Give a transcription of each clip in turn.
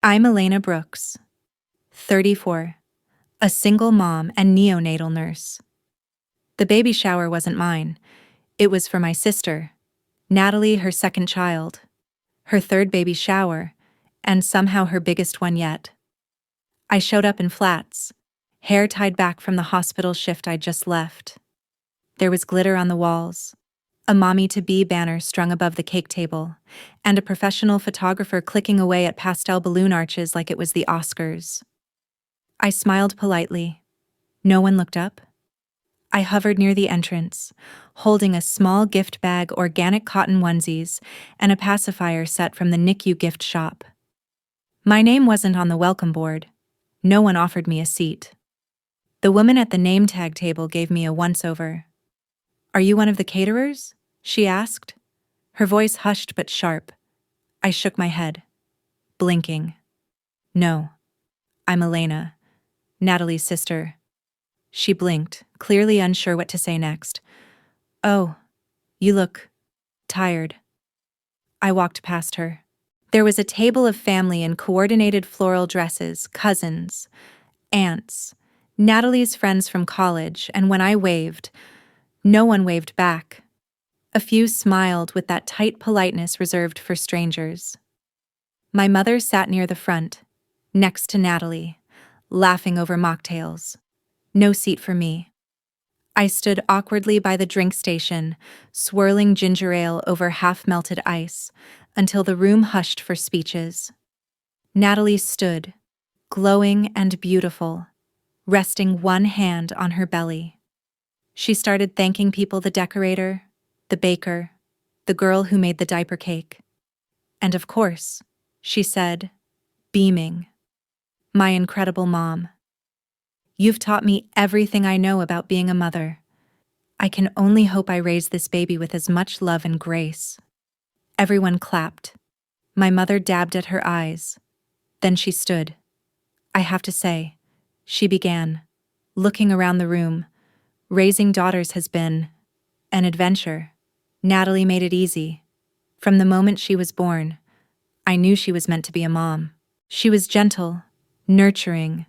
I'm Elena Brooks, 34, a single mom and neonatal nurse. The baby shower wasn't mine. It was for my sister, Natalie, her second child, her third baby shower, and somehow her biggest one yet. I showed up in flats, hair tied back from the hospital shift I'd just left. There was glitter on the walls, a mommy-to-be banner strung above the cake table, and a professional photographer clicking away at pastel balloon arches like it was the Oscars. I smiled politely. No one looked up. I hovered near the entrance, holding a small gift bag, organic cotton onesies, and a pacifier set from the NICU gift shop. My name wasn't on the welcome board. No one offered me a seat. The woman at the name tag table gave me a once-over. "Are you one of the caterers?" she asked. Her voice hushed but sharp. I shook my head, blinking. "No, I'm Elena, Natalie's sister." She blinked, clearly unsure what to say next. "Oh, you look tired." I walked past her. There was a table of family in coordinated floral dresses, cousins, aunts, Natalie's friends from college, and when I waved, no one waved back. A few smiled with that tight politeness reserved for strangers. My mother sat near the front, next to Natalie, laughing over mocktails. No seat for me. I stood awkwardly by the drink station, swirling ginger ale over half-melted ice, until the room hushed for speeches. Natalie stood, glowing and beautiful, resting one hand on her belly. She started thanking people: the decorator, the baker, the girl who made the diaper cake. And of course, she said, beaming, my incredible mom. "You've taught me everything I know about being a mother. I can only hope I raise this baby with as much love and grace." Everyone clapped. My mother dabbed at her eyes. Then she stood. "I have to say," she began, looking around the room, "raising daughters has been an adventure. Natalie made it easy. From the moment she was born, I knew she was meant to be a mom. She was gentle, nurturing,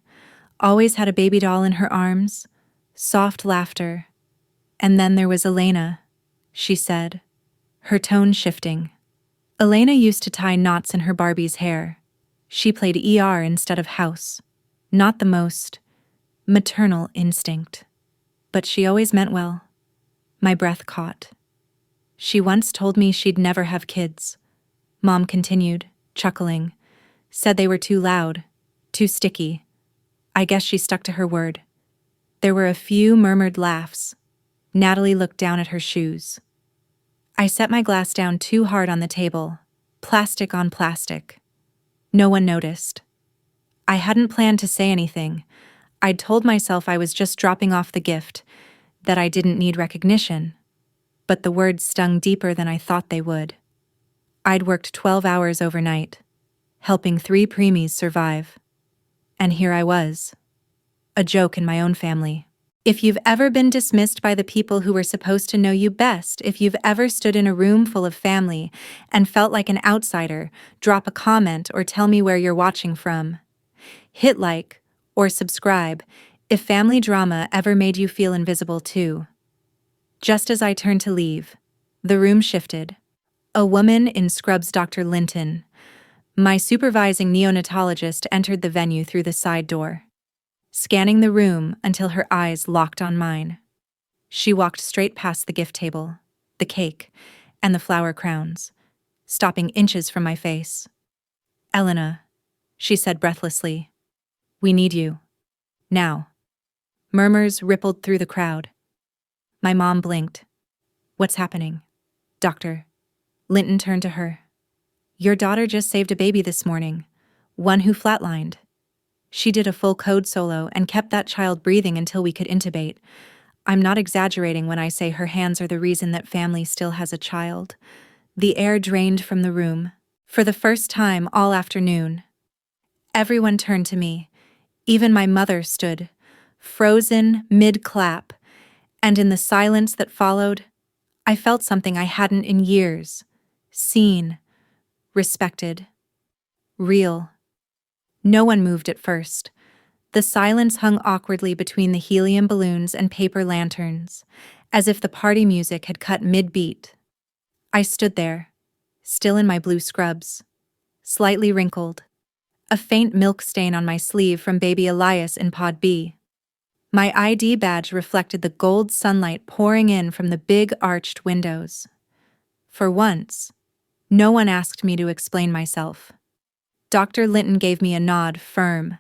always had a baby doll in her arms, soft laughter. And then there was Elena," she said, her tone shifting. "Elena used to tie knots in her Barbie's hair. She played ER instead of house. Not the most maternal instinct. But she always meant well." My breath caught. "She once told me she'd never have kids," Mom continued, chuckling. "Said they were too loud, too sticky. I guess she stuck to her word." There were a few murmured laughs. Natalie looked down at her shoes. I set my glass down too hard on the table, plastic on plastic. No one noticed. I hadn't planned to say anything. I'd told myself I was just dropping off the gift, that I didn't need recognition. But the words stung deeper than I thought they would. I'd worked 12 hours overnight, helping 3 preemies survive. And here I was, a joke in my own family. If you've ever been dismissed by the people who were supposed to know you best, if you've ever stood in a room full of family and felt like an outsider, drop a comment or tell me where you're watching from. Hit like or subscribe if family drama ever made you feel invisible too. Just as I turned to leave, the room shifted. A woman in scrubs, Dr. Linton, my supervising neonatologist, entered the venue through the side door, scanning the room until her eyes locked on mine. She walked straight past the gift table, the cake, and the flower crowns, stopping inches from my face. "Elena," she said breathlessly, "we need you. Now." Murmurs rippled through the crowd. My mom blinked. "What's happening, Doctor?" Linton turned to her. "Your daughter just saved a baby this morning, one who flatlined. She did a full code solo and kept that child breathing until we could intubate. I'm not exaggerating when I say her hands are the reason that family still has a child." The air drained from the room. For the first time all afternoon, everyone turned to me. Even my mother stood, frozen mid-clap, and in the silence that followed, I felt something I hadn't in years. Seen, respected, real. No one moved at first. The silence hung awkwardly between the helium balloons and paper lanterns, as if the party music had cut mid-beat. I stood there, still in my blue scrubs, slightly wrinkled, a faint milk stain on my sleeve from baby Elias in Pod B. My ID badge reflected the gold sunlight pouring in from the big arched windows. For once, no one asked me to explain myself. Dr. Linton gave me a nod, firm,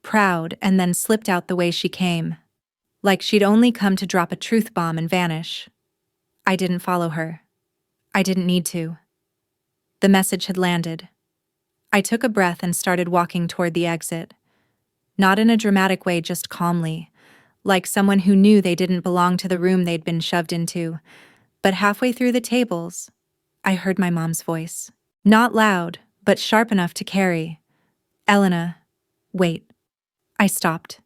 proud, and then slipped out the way she came, like she'd only come to drop a truth bomb and vanish. I didn't follow her. I didn't need to. The message had landed. I took a breath and started walking toward the exit. Not in a dramatic way, just calmly, like someone who knew they didn't belong to the room they'd been shoved into. But halfway through the tables, I heard my mom's voice. Not loud, but sharp enough to carry. "Elena, wait." I stopped.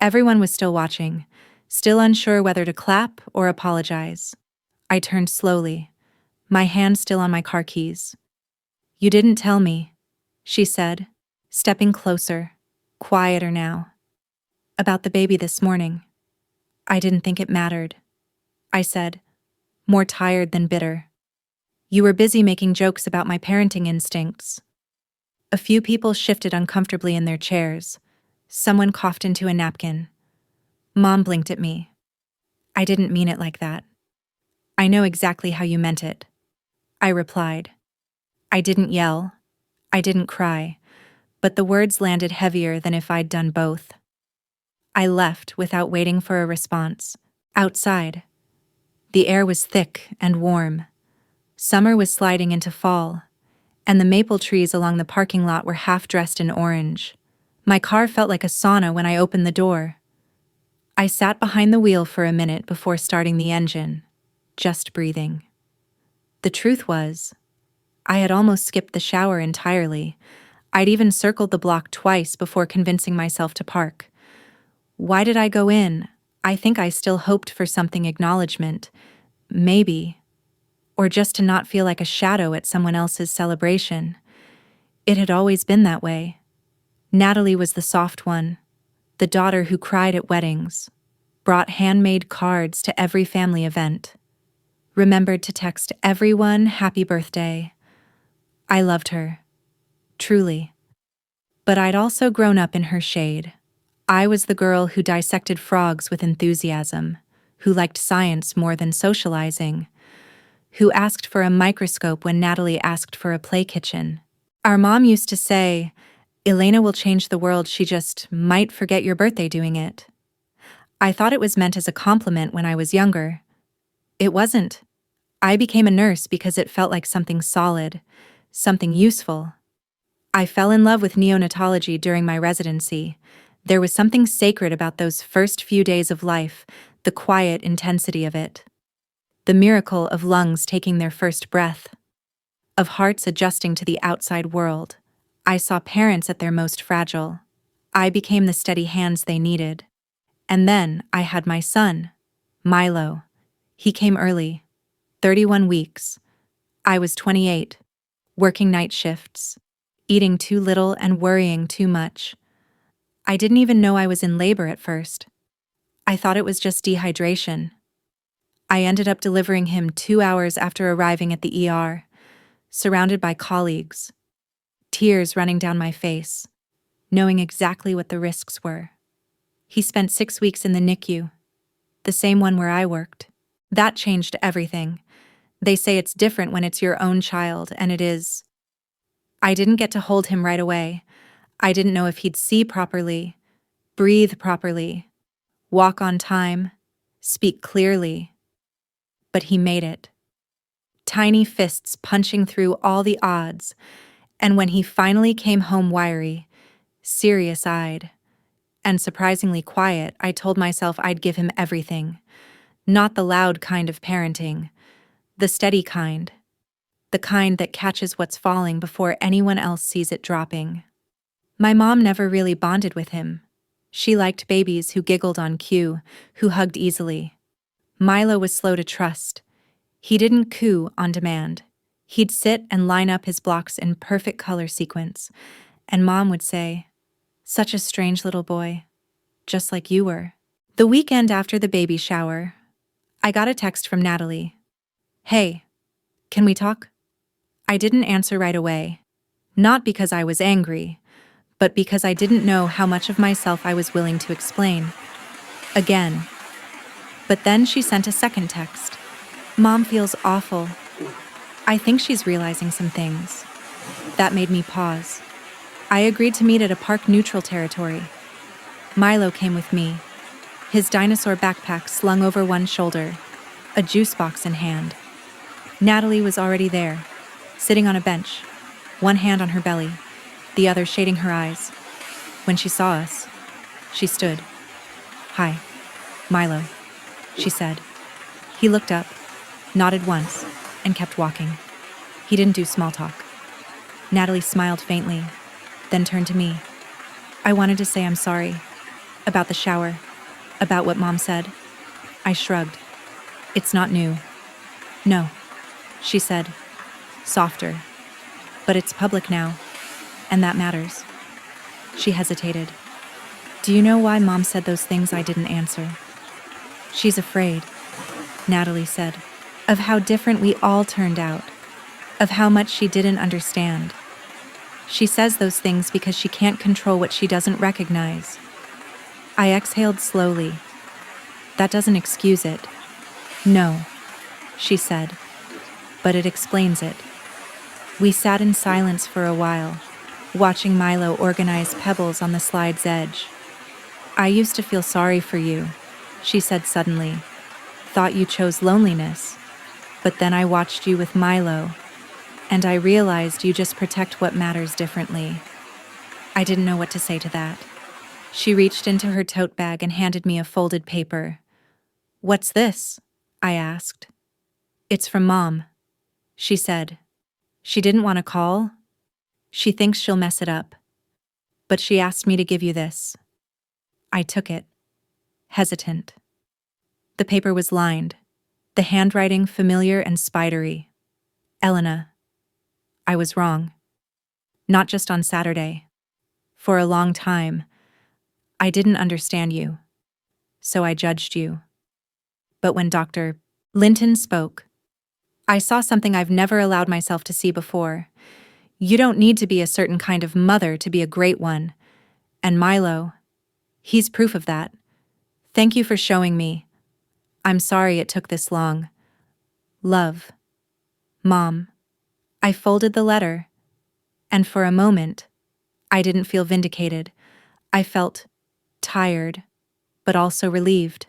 Everyone was still watching, still unsure whether to clap or apologize. I turned slowly, my hand still on my car keys. "You didn't tell me," she said, stepping closer, quieter now. "About the baby this morning." "I didn't think it mattered," I said, more tired than bitter. "You were busy making jokes about my parenting instincts." A few people shifted uncomfortably in their chairs. Someone coughed into a napkin. Mom blinked at me. "I didn't mean it like that." "I know exactly how you meant it," I replied. I didn't yell. I didn't cry. But the words landed heavier than if I'd done both. I left without waiting for a response. Outside, the air was thick and warm. Summer was sliding into fall, and the maple trees along the parking lot were half dressed in orange. My car felt like a sauna when I opened the door. I sat behind the wheel for a minute before starting the engine, just breathing. The truth was, I had almost skipped the shower entirely. I'd even circled the block twice before convincing myself to park. Why did I go in? I think I still hoped for something acknowledgement. Maybe. Or just to not feel like a shadow at someone else's celebration. It had always been that way. Natalie was the soft one, the daughter who cried at weddings, brought handmade cards to every family event, remembered to text everyone happy birthday. I loved her. Truly. But I'd also grown up in her shade. I was the girl who dissected frogs with enthusiasm, who liked science more than socializing, who asked for a microscope when Natalie asked for a play kitchen. Our mom used to say, "Elena will change the world, she just might forget your birthday doing it." I thought it was meant as a compliment when I was younger. It wasn't. I became a nurse because it felt like something solid, something useful. I fell in love with neonatology during my residency. There was something sacred about those first few days of life, the quiet intensity of it. The miracle of lungs taking their first breath, of hearts adjusting to the outside world. I saw parents at their most fragile. I became the steady hands they needed. And then I had my son, Milo. He came early, 31 weeks. I was 28, working night shifts, eating too little and worrying too much. I didn't even know I was in labor at first. I thought it was just dehydration. I ended up delivering him 2 hours after arriving at the ER, surrounded by colleagues, tears running down my face, knowing exactly what the risks were. He spent 6 weeks in the NICU, the same one where I worked. That changed everything. They say it's different when it's your own child, and it is. I didn't get to hold him right away. I didn't know if he'd see properly, breathe properly, walk on time, speak clearly. But he made it. Tiny fists punching through all the odds, and when he finally came home wiry, serious-eyed, and surprisingly quiet, I told myself I'd give him everything. Not the loud kind of parenting, the steady kind. The kind that catches what's falling before anyone else sees it dropping. My mom never really bonded with him. She liked babies who giggled on cue, who hugged easily. Milo was slow to trust. He didn't coo on demand. He'd sit and line up his blocks in perfect color sequence, and Mom would say, Such a strange little boy, just like you were. The weekend after the baby shower, I got a text from Natalie. Hey, can we talk? I didn't answer right away. Not because I was angry, but because I didn't know how much of myself I was willing to explain. Again. But then she sent a second text. Mom feels awful. I think she's realizing some things. That made me pause. I agreed to meet at a park neutral territory. Milo came with me, his dinosaur backpack slung over one shoulder, a juice box in hand. Natalie was already there, sitting on a bench, one hand on her belly, the other shading her eyes. When she saw us, she stood. Hi, Milo, she said. He looked up, nodded once, and kept walking. He didn't do small talk. Natalie smiled faintly, then turned to me. I wanted to say I'm sorry. About the shower. About what Mom said. I shrugged. It's not new. No, she said, softer. But it's public now, and that matters. She hesitated. Do you know why Mom said those things I didn't answer? She's afraid, Natalie said, of how different we all turned out, of how much she didn't understand. She says those things because she can't control what she doesn't recognize. I exhaled slowly. That doesn't excuse it. No, she said, but it explains it. We sat in silence for a while, watching Milo organize pebbles on the slide's edge. I used to feel sorry for you, she said suddenly. Thought you chose loneliness. But then I watched you with Milo, and I realized you just protect what matters differently. I didn't know what to say to that. She reached into her tote bag and handed me a folded paper. What's this? I asked. It's from Mom, she said. She didn't want to call. She thinks she'll mess it up. But she asked me to give you this. I took it, hesitant. The paper was lined, the handwriting familiar and spidery. Elena. I was wrong. Not just on Saturday. For a long time, I didn't understand you, so I judged you. But when Dr. Linton spoke, I saw something I've never allowed myself to see before. You don't need to be a certain kind of mother to be a great one. And Milo, he's proof of that. Thank you for showing me. I'm sorry it took this long. Love. Mom. I folded the letter, and for a moment, I didn't feel vindicated. I felt tired, but also relieved.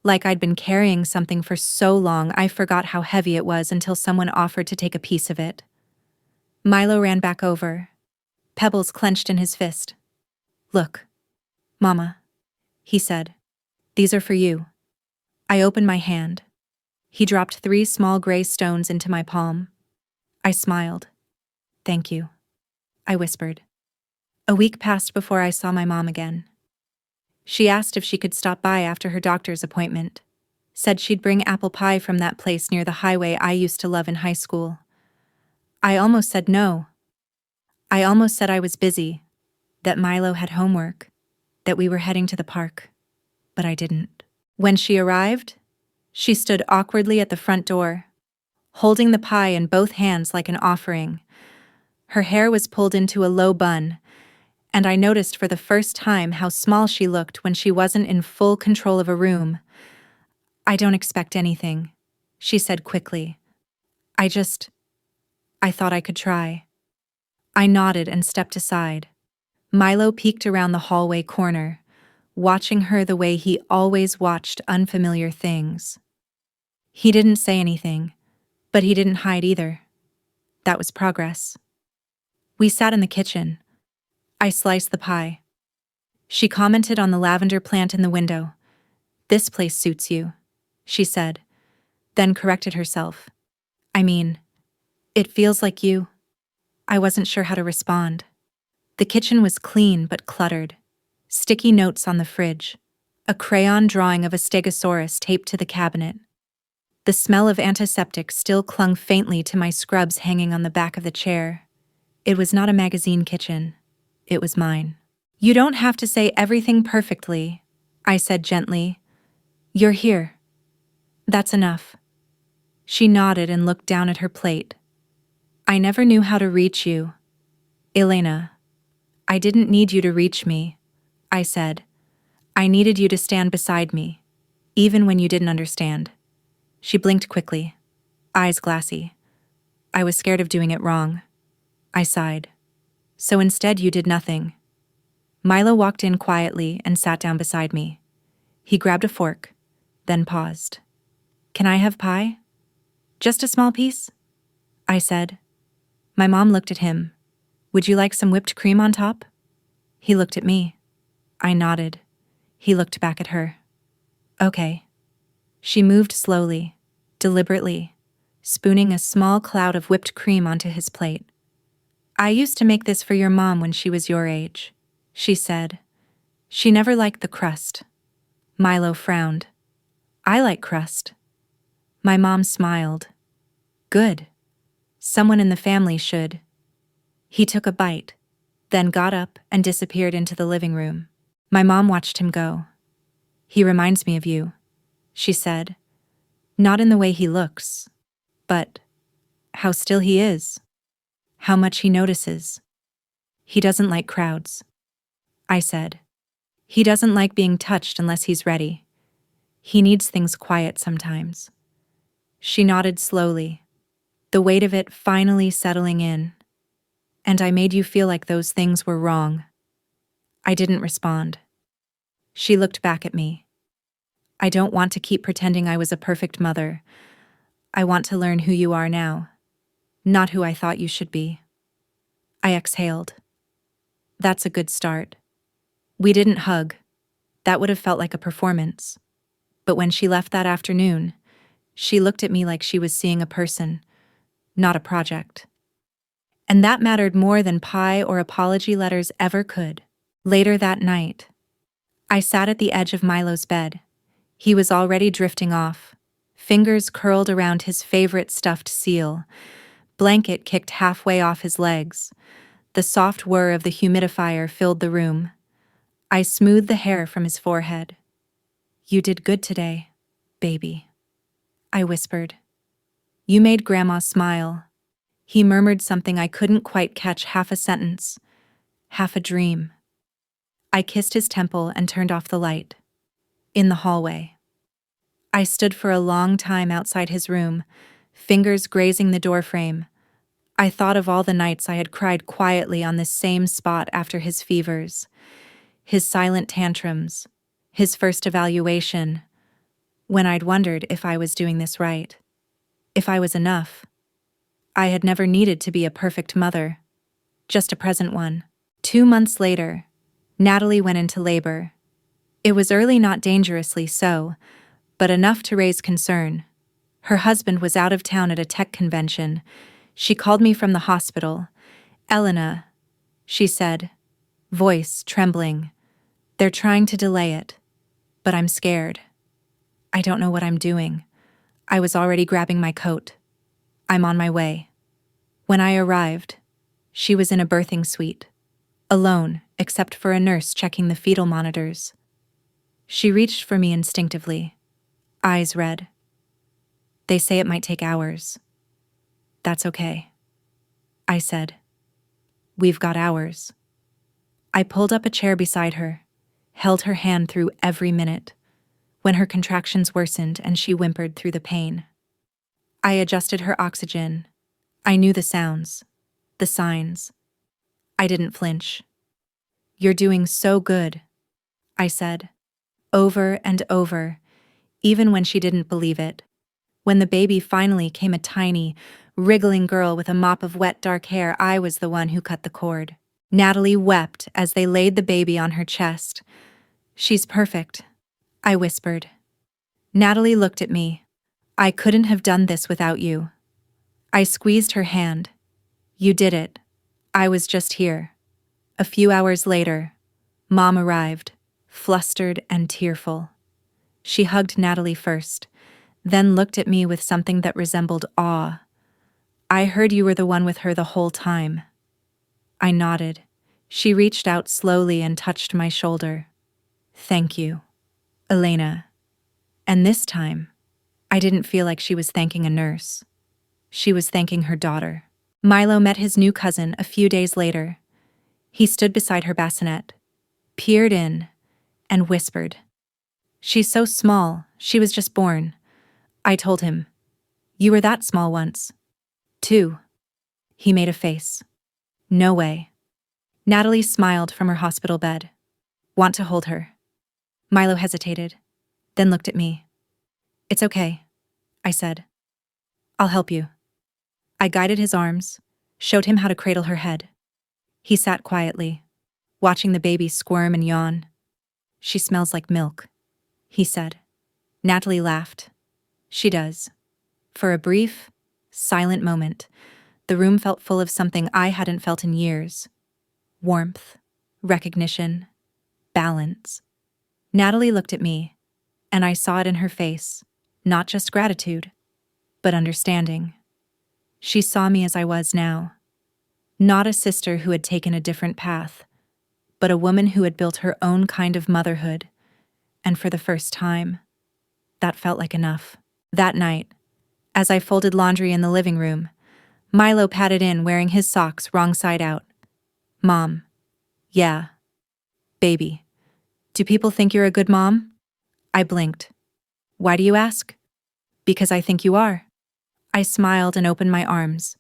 Like I'd been carrying something for so long I forgot how heavy it was until someone offered to take a piece of it. Milo ran back over, pebbles clenched in his fist. Look, Mama, he said. These are for you. I opened my hand. He dropped 3 small gray stones into my palm. I smiled. Thank you, I whispered. A week passed before I saw my mom again. She asked if she could stop by after her doctor's appointment. Said she'd bring apple pie from that place near the highway I used to love in high school. I almost said no. I almost said I was busy, that Milo had homework, that we were heading to the park. But I didn't. When she arrived, she stood awkwardly at the front door, holding the pie in both hands like an offering. Her hair was pulled into a low bun, and I noticed for the first time how small she looked when she wasn't in full control of a room. I don't expect anything, she said quickly. I thought I could try. I nodded and stepped aside. Milo peeked around the hallway corner, watching her the way he always watched unfamiliar things. He didn't say anything, but he didn't hide either. That was progress. We sat in the kitchen. I sliced the pie. She commented on the lavender plant in the window. This place suits you, she said, then corrected herself. I mean, it feels like you. I wasn't sure how to respond. The kitchen was clean but cluttered. Sticky notes on the fridge. A crayon drawing of a stegosaurus taped to the cabinet. The smell of antiseptic still clung faintly to my scrubs hanging on the back of the chair. It was not a magazine kitchen. It was mine. You don't have to say everything perfectly, I said gently. You're here. That's enough. She nodded and looked down at her plate. I never knew how to reach you. Elena. I didn't need you to reach me, I said. I needed you to stand beside me, even when you didn't understand. She blinked quickly, eyes glassy. I was scared of doing it wrong. I sighed. So instead you did nothing. Milo walked in quietly and sat down beside me. He grabbed a fork, then paused. Can I have pie? Just a small piece? I said. My mom looked at him. Would you like some whipped cream on top? He looked at me. I nodded. He looked back at her. Okay. She moved slowly, deliberately, spooning a small cloud of whipped cream onto his plate. I used to make this for your mom when she was your age, she said. She never liked the crust. Milo frowned. I like crust. My mom smiled. Good. Someone in the family should. He took a bite, then got up and disappeared into the living room. My mom watched him go. He reminds me of you, she said. Not in the way he looks, but how still he is. How much he notices. He doesn't like crowds, I said. He doesn't like being touched unless he's ready. He needs things quiet sometimes. She nodded slowly, the weight of it finally settling in. And I made you feel like those things were wrong. I didn't respond. She looked back at me. I don't want to keep pretending I was a perfect mother. I want to learn who you are now, not who I thought you should be. I exhaled. That's a good start. We didn't hug. That would have felt like a performance. But when she left that afternoon, she looked at me like she was seeing a person, not a project. And that mattered more than pie or apology letters ever could. Later that night, I sat at the edge of Milo's bed. He was already drifting off, fingers curled around his favorite stuffed seal, blanket kicked halfway off his legs. The soft whir of the humidifier filled the room. I smoothed the hair from his forehead. You did good today, baby, I whispered. You made Grandma smile. He murmured something I couldn't quite catch, half a sentence, half a dream. I kissed his temple and turned off the light. In the hallway. I stood for a long time outside his room, fingers grazing the doorframe. I thought of all the nights I had cried quietly on this same spot after his fevers, his silent tantrums, his first evaluation, when I'd wondered if I was doing this right, if I was enough. I had never needed to be a perfect mother, just a present one. 2 months later, Natalie went into labor. It was early, not dangerously so, but enough to raise concern. Her husband was out of town at a tech convention. She called me from the hospital. Elena, she said, voice trembling. They're trying to delay it, but I'm scared. I don't know what I'm doing. I was already grabbing my coat. I'm on my way. When I arrived, she was in a birthing suite, alone except for a nurse checking the fetal monitors. She reached for me instinctively, eyes red. They say it might take hours. That's okay, I said. We've got hours. I pulled up a chair beside her, held her hand through every minute, when her contractions worsened and she whimpered through the pain. I adjusted her oxygen. I knew the sounds, the signs. I didn't flinch. You're doing so good, I said, over and over, even when she didn't believe it. When the baby finally came, a tiny, wriggling girl with a mop of wet dark hair, I was the one who cut the cord. Natalie wept as they laid the baby on her chest. She's perfect, I whispered. Natalie looked at me. I couldn't have done this without you. I squeezed her hand. You did it. I was just here. A few hours later, Mom arrived, flustered and tearful. She hugged Natalie first, then looked at me with something that resembled awe. I heard you were the one with her the whole time. I nodded. She reached out slowly and touched my shoulder. Thank you, Elena. And this time, I didn't feel like she was thanking a nurse. She was thanking her daughter. Milo met his new cousin a few days later. He stood beside her bassinet, peered in, and whispered, "She's so small, she was just born." I told him, "You were that small once, too." He made a face. "No way." Natalie smiled from her hospital bed. "Want to hold her?" Milo hesitated, then looked at me. "It's okay," I said. "I'll help you." I guided his arms, showed him how to cradle her head. He sat quietly, watching the baby squirm and yawn. "She smells like milk," he said. Natalie laughed. "She does." For a brief, silent moment, the room felt full of something I hadn't felt in years. Warmth, recognition, balance. Natalie looked at me, and I saw it in her face, not just gratitude, but understanding. She saw me as I was now. Not a sister who had taken a different path, but a woman who had built her own kind of motherhood, and for the first time, that felt like enough. That night, as I folded laundry in the living room, Milo patted in wearing his socks wrong side out. "Mom." "Yeah." "Baby. Do people think you're a good mom?" I blinked. "Why do you ask?" "Because I think you are." I smiled and opened my arms.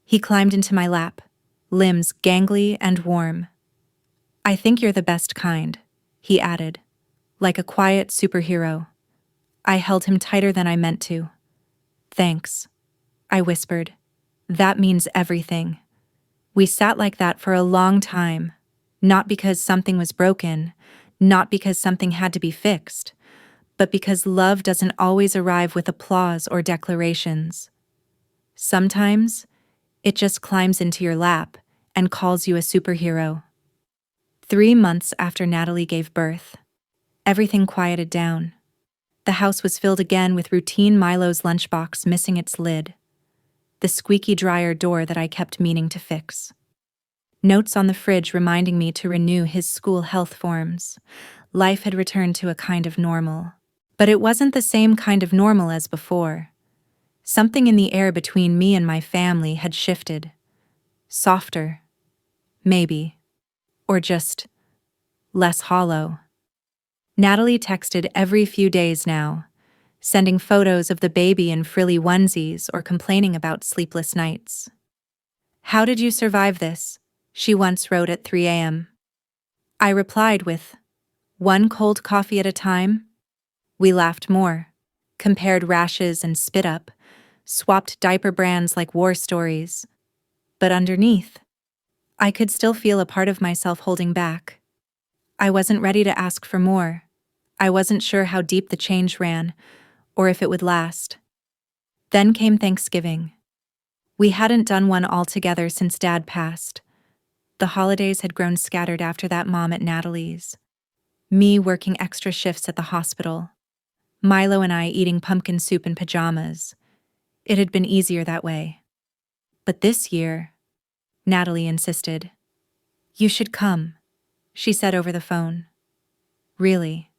He climbed into my lap, limbs gangly and warm. "I think you're the best kind," he added, like a quiet superhero. I held him tighter than I meant to. "Thanks," I whispered. "That means everything." We sat like that for a long time, not because something was broken, not because something had to be fixed, but because love doesn't always arrive with applause or declarations. Sometimes, it just climbs into your lap and calls you a superhero. 3 months after Natalie gave birth, everything quieted down. The house was filled again with routine. Milo's lunchbox missing its lid, the squeaky dryer door that I kept meaning to fix. Notes on the fridge reminding me to renew his school health forms. Life had returned to a kind of normal. But it wasn't the same kind of normal as before. Something in the air between me and my family had shifted. Softer, maybe, or just less hollow. Natalie texted every few days now, sending photos of the baby in frilly onesies or complaining about sleepless nights. "How did you survive this?" she once wrote at 3 a.m. I replied with, "One cold coffee at a time." We laughed more, compared rashes and spit up, swapped diaper brands like war stories. But underneath, I could still feel a part of myself holding back. I wasn't ready to ask for more. I wasn't sure how deep the change ran, or if it would last. Then came Thanksgiving. We hadn't done one all together since Dad passed. The holidays had grown scattered after that. Mom at Natalie's, me working extra shifts at the hospital, Milo and I eating pumpkin soup in pajamas. It had been easier that way. But this year, Natalie insisted. "You should come," she said over the phone. "Really?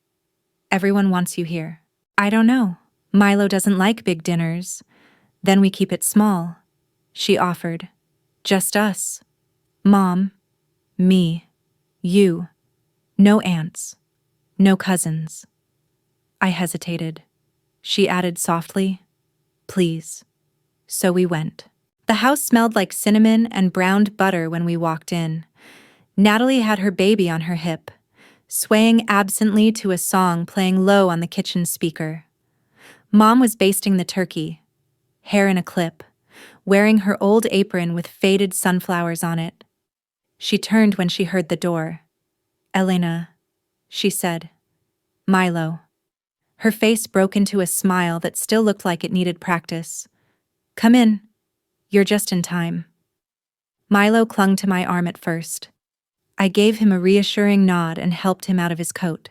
Everyone wants you here." "I don't know. Milo doesn't like big dinners. Then we keep it small," she offered. "Just us. Mom, me, you. No aunts. No cousins." I hesitated. She added softly, "Please." So we went. The house smelled like cinnamon and browned butter when we walked in. Natalie had her baby on her hip, swaying absently to a song playing low on the kitchen speaker. Mom was basting the turkey, hair in a clip, wearing her old apron with faded sunflowers on it. She turned when she heard the door. "Elena," she said. "Milo." Her face broke into a smile that still looked like it needed practice. "Come in. You're just in time." Milo clung to my arm at first. I gave him a reassuring nod and helped him out of his coat.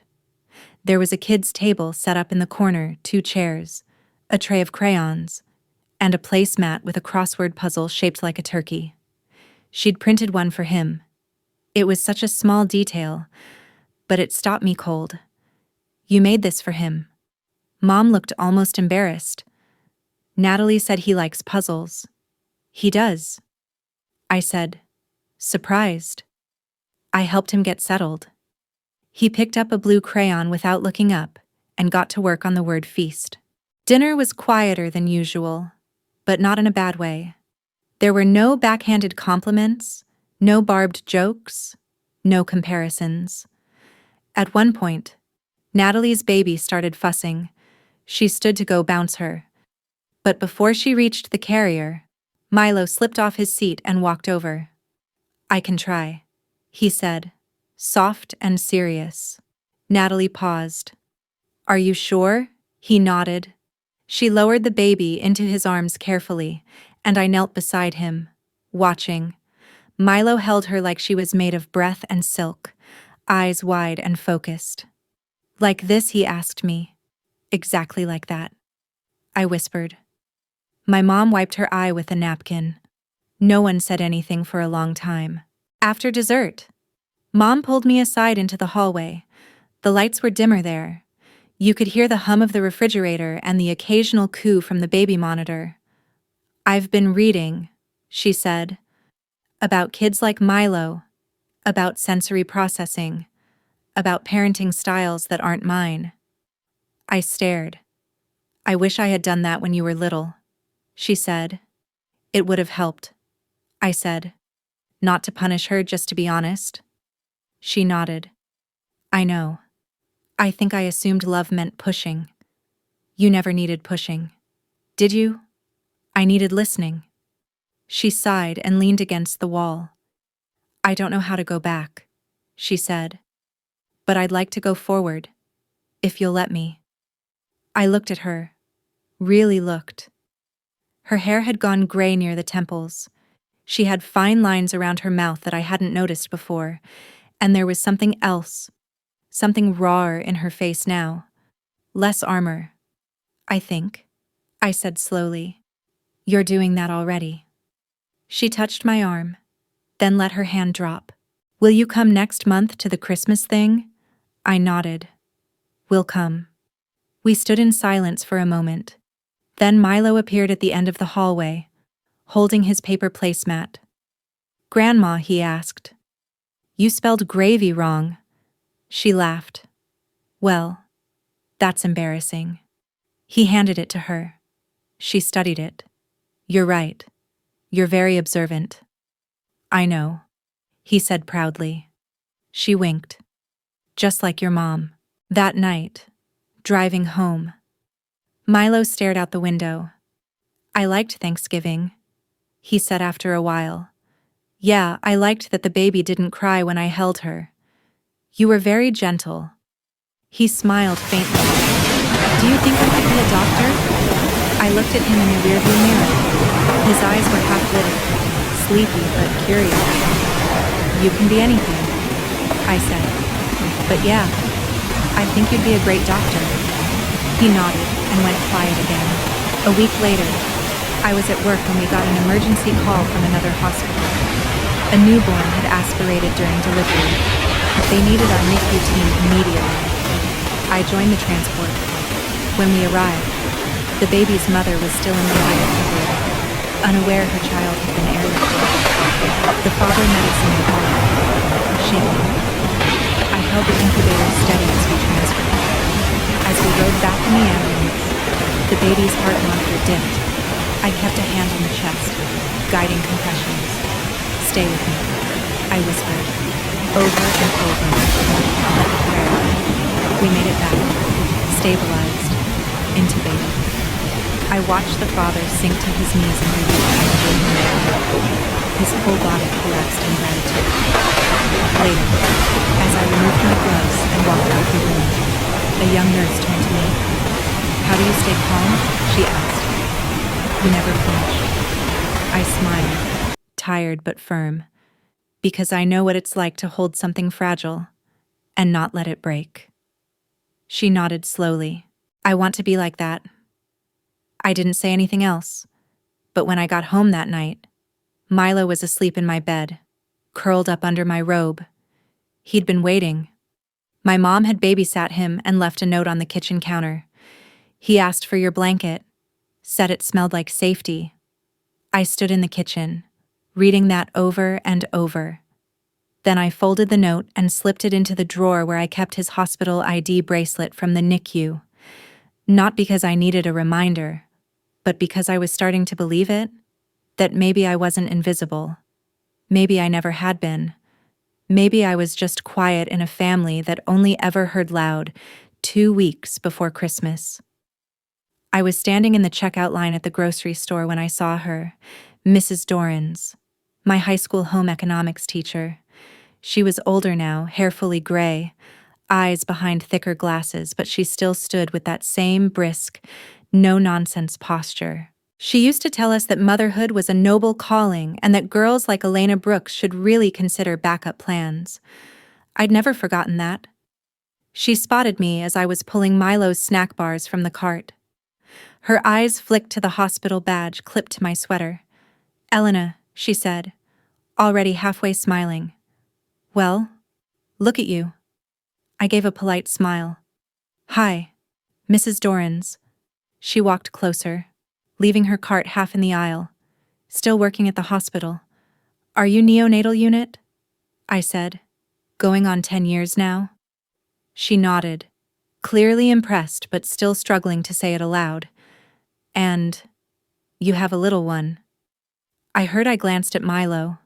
There was a kid's table set up in the corner, 2 chairs, a tray of crayons, and a placemat with a crossword puzzle shaped like a turkey. She'd printed one for him, It was such a small detail, but it stopped me cold. You made this for him. Mom looked almost embarrassed. Natalie said he likes puzzles. He does. I said, surprised. I helped him get settled. He picked up a blue crayon without looking up and got to work on the word feast. Dinner was quieter than usual, but not in a bad way. There were no backhanded compliments, no barbed jokes, no comparisons. At one point, Natalie's baby started fussing. She stood to go bounce her. But before she reached the carrier, Milo slipped off his seat and walked over. I can try, he said, soft and serious. Natalie paused. Are you sure? He nodded. She lowered the baby into his arms carefully, and I knelt beside him, watching. Milo held her like she was made of breath and silk, eyes wide and focused. Like this, he asked me. Exactly like that. I whispered. My mom wiped her eye with a napkin. No one said anything for a long time. After dessert, Mom pulled me aside into the hallway. The lights were dimmer there. You could hear the hum of the refrigerator and the occasional coo from the baby monitor. I've been reading, she said, about kids like Milo, about sensory processing, about parenting styles that aren't mine. I stared. I wish I had done that when you were little, she said. It would have helped, I said. Not to punish her, just to be honest. She nodded. I know. I think I assumed love meant pushing. You never needed pushing. Did you? I needed listening. She sighed and leaned against the wall. I don't know how to go back, she said. But I'd like to go forward, if you'll let me. I looked at her. Really looked. Her hair had gone gray near the temples. She had fine lines around her mouth that I hadn't noticed before, and there was something else, something rawer in her face now. Less armor, I think, I said slowly. You're doing that already. She touched my arm, then let her hand drop. Will you come next month to the Christmas thing? I nodded. We'll come. We stood in silence for a moment. Then Milo appeared at the end of the hallway, holding his paper placemat. Grandma, he asked. You spelled gravy wrong. She laughed. Well, that's embarrassing. He handed it to her. She studied it. You're right. You're very observant. I know, he said proudly. She winked. Just like your mom. That night, driving home, Milo stared out the window. I liked Thanksgiving, he said after a while. Yeah, I liked that the baby didn't cry when I held her. You were very gentle. He smiled faintly. Do you think I could be a doctor? I looked at him in the rearview mirror. His eyes were half-lit, sleepy but curious. You can be anything, I said. But yeah, I think you'd be a great doctor. He nodded and went quiet again. A week later, I was at work when we got an emergency call from another hospital. A newborn had aspirated during delivery. They needed our NICU team immediately. I joined the transport. When we arrived, the baby's mother was still in the ICU, unaware her child had been airlifted. The father met us in the hall, shaking. I held the incubator steady as we transferred. As we rode back in the ambulance, the baby's heart monitor dipped. I kept a hand on the chest, guiding compressions. Stay with me, I whispered, over and over, like a prayer. We made it back, stabilized, intubated. I watched the father sink to his knees in relief. His whole body collapsed in gratitude. Later, as I removed my gloves and walked out the room, a young nurse turned to me. How do you stay calm? She asked. You never flinch. I smiled, tired but firm, because I know what it's like to hold something fragile and not let it break. She nodded slowly. I want to be like that. I didn't say anything else, but when I got home that night, Milo was asleep in my bed, curled up under my robe. He'd been waiting. My mom had babysat him and left a note on the kitchen counter. He asked for your blanket, said it smelled like safety. I stood in the kitchen, reading that over and over. Then I folded the note and slipped it into the drawer where I kept his hospital ID bracelet from the NICU. Not because I needed a reminder, but because I was starting to believe it, that maybe I wasn't invisible. Maybe I never had been. Maybe I was just quiet in a family that only ever heard loud 2 weeks before Christmas. I was standing in the checkout line at the grocery store when I saw her, Mrs. Dorrans, my high school home economics teacher. She was older now, hair fully gray, eyes behind thicker glasses, but she still stood with that same brisk, no-nonsense posture. She used to tell us that motherhood was a noble calling and that girls like Elena Brooks should really consider backup plans. I'd never forgotten that. She spotted me as I was pulling Milo's snack bars from the cart. Her eyes flicked to the hospital badge clipped to my sweater. "Elena," she said, already halfway smiling. "Well, look at you." I gave a polite smile. "Hi, Mrs. Dorrans." She walked closer, leaving her cart half in the aisle. "Still working at the hospital. Are you neonatal unit?" I said. "Going on 10 years now?" She nodded, clearly impressed but still struggling to say it aloud. "And you have a little one." I glanced at Milo,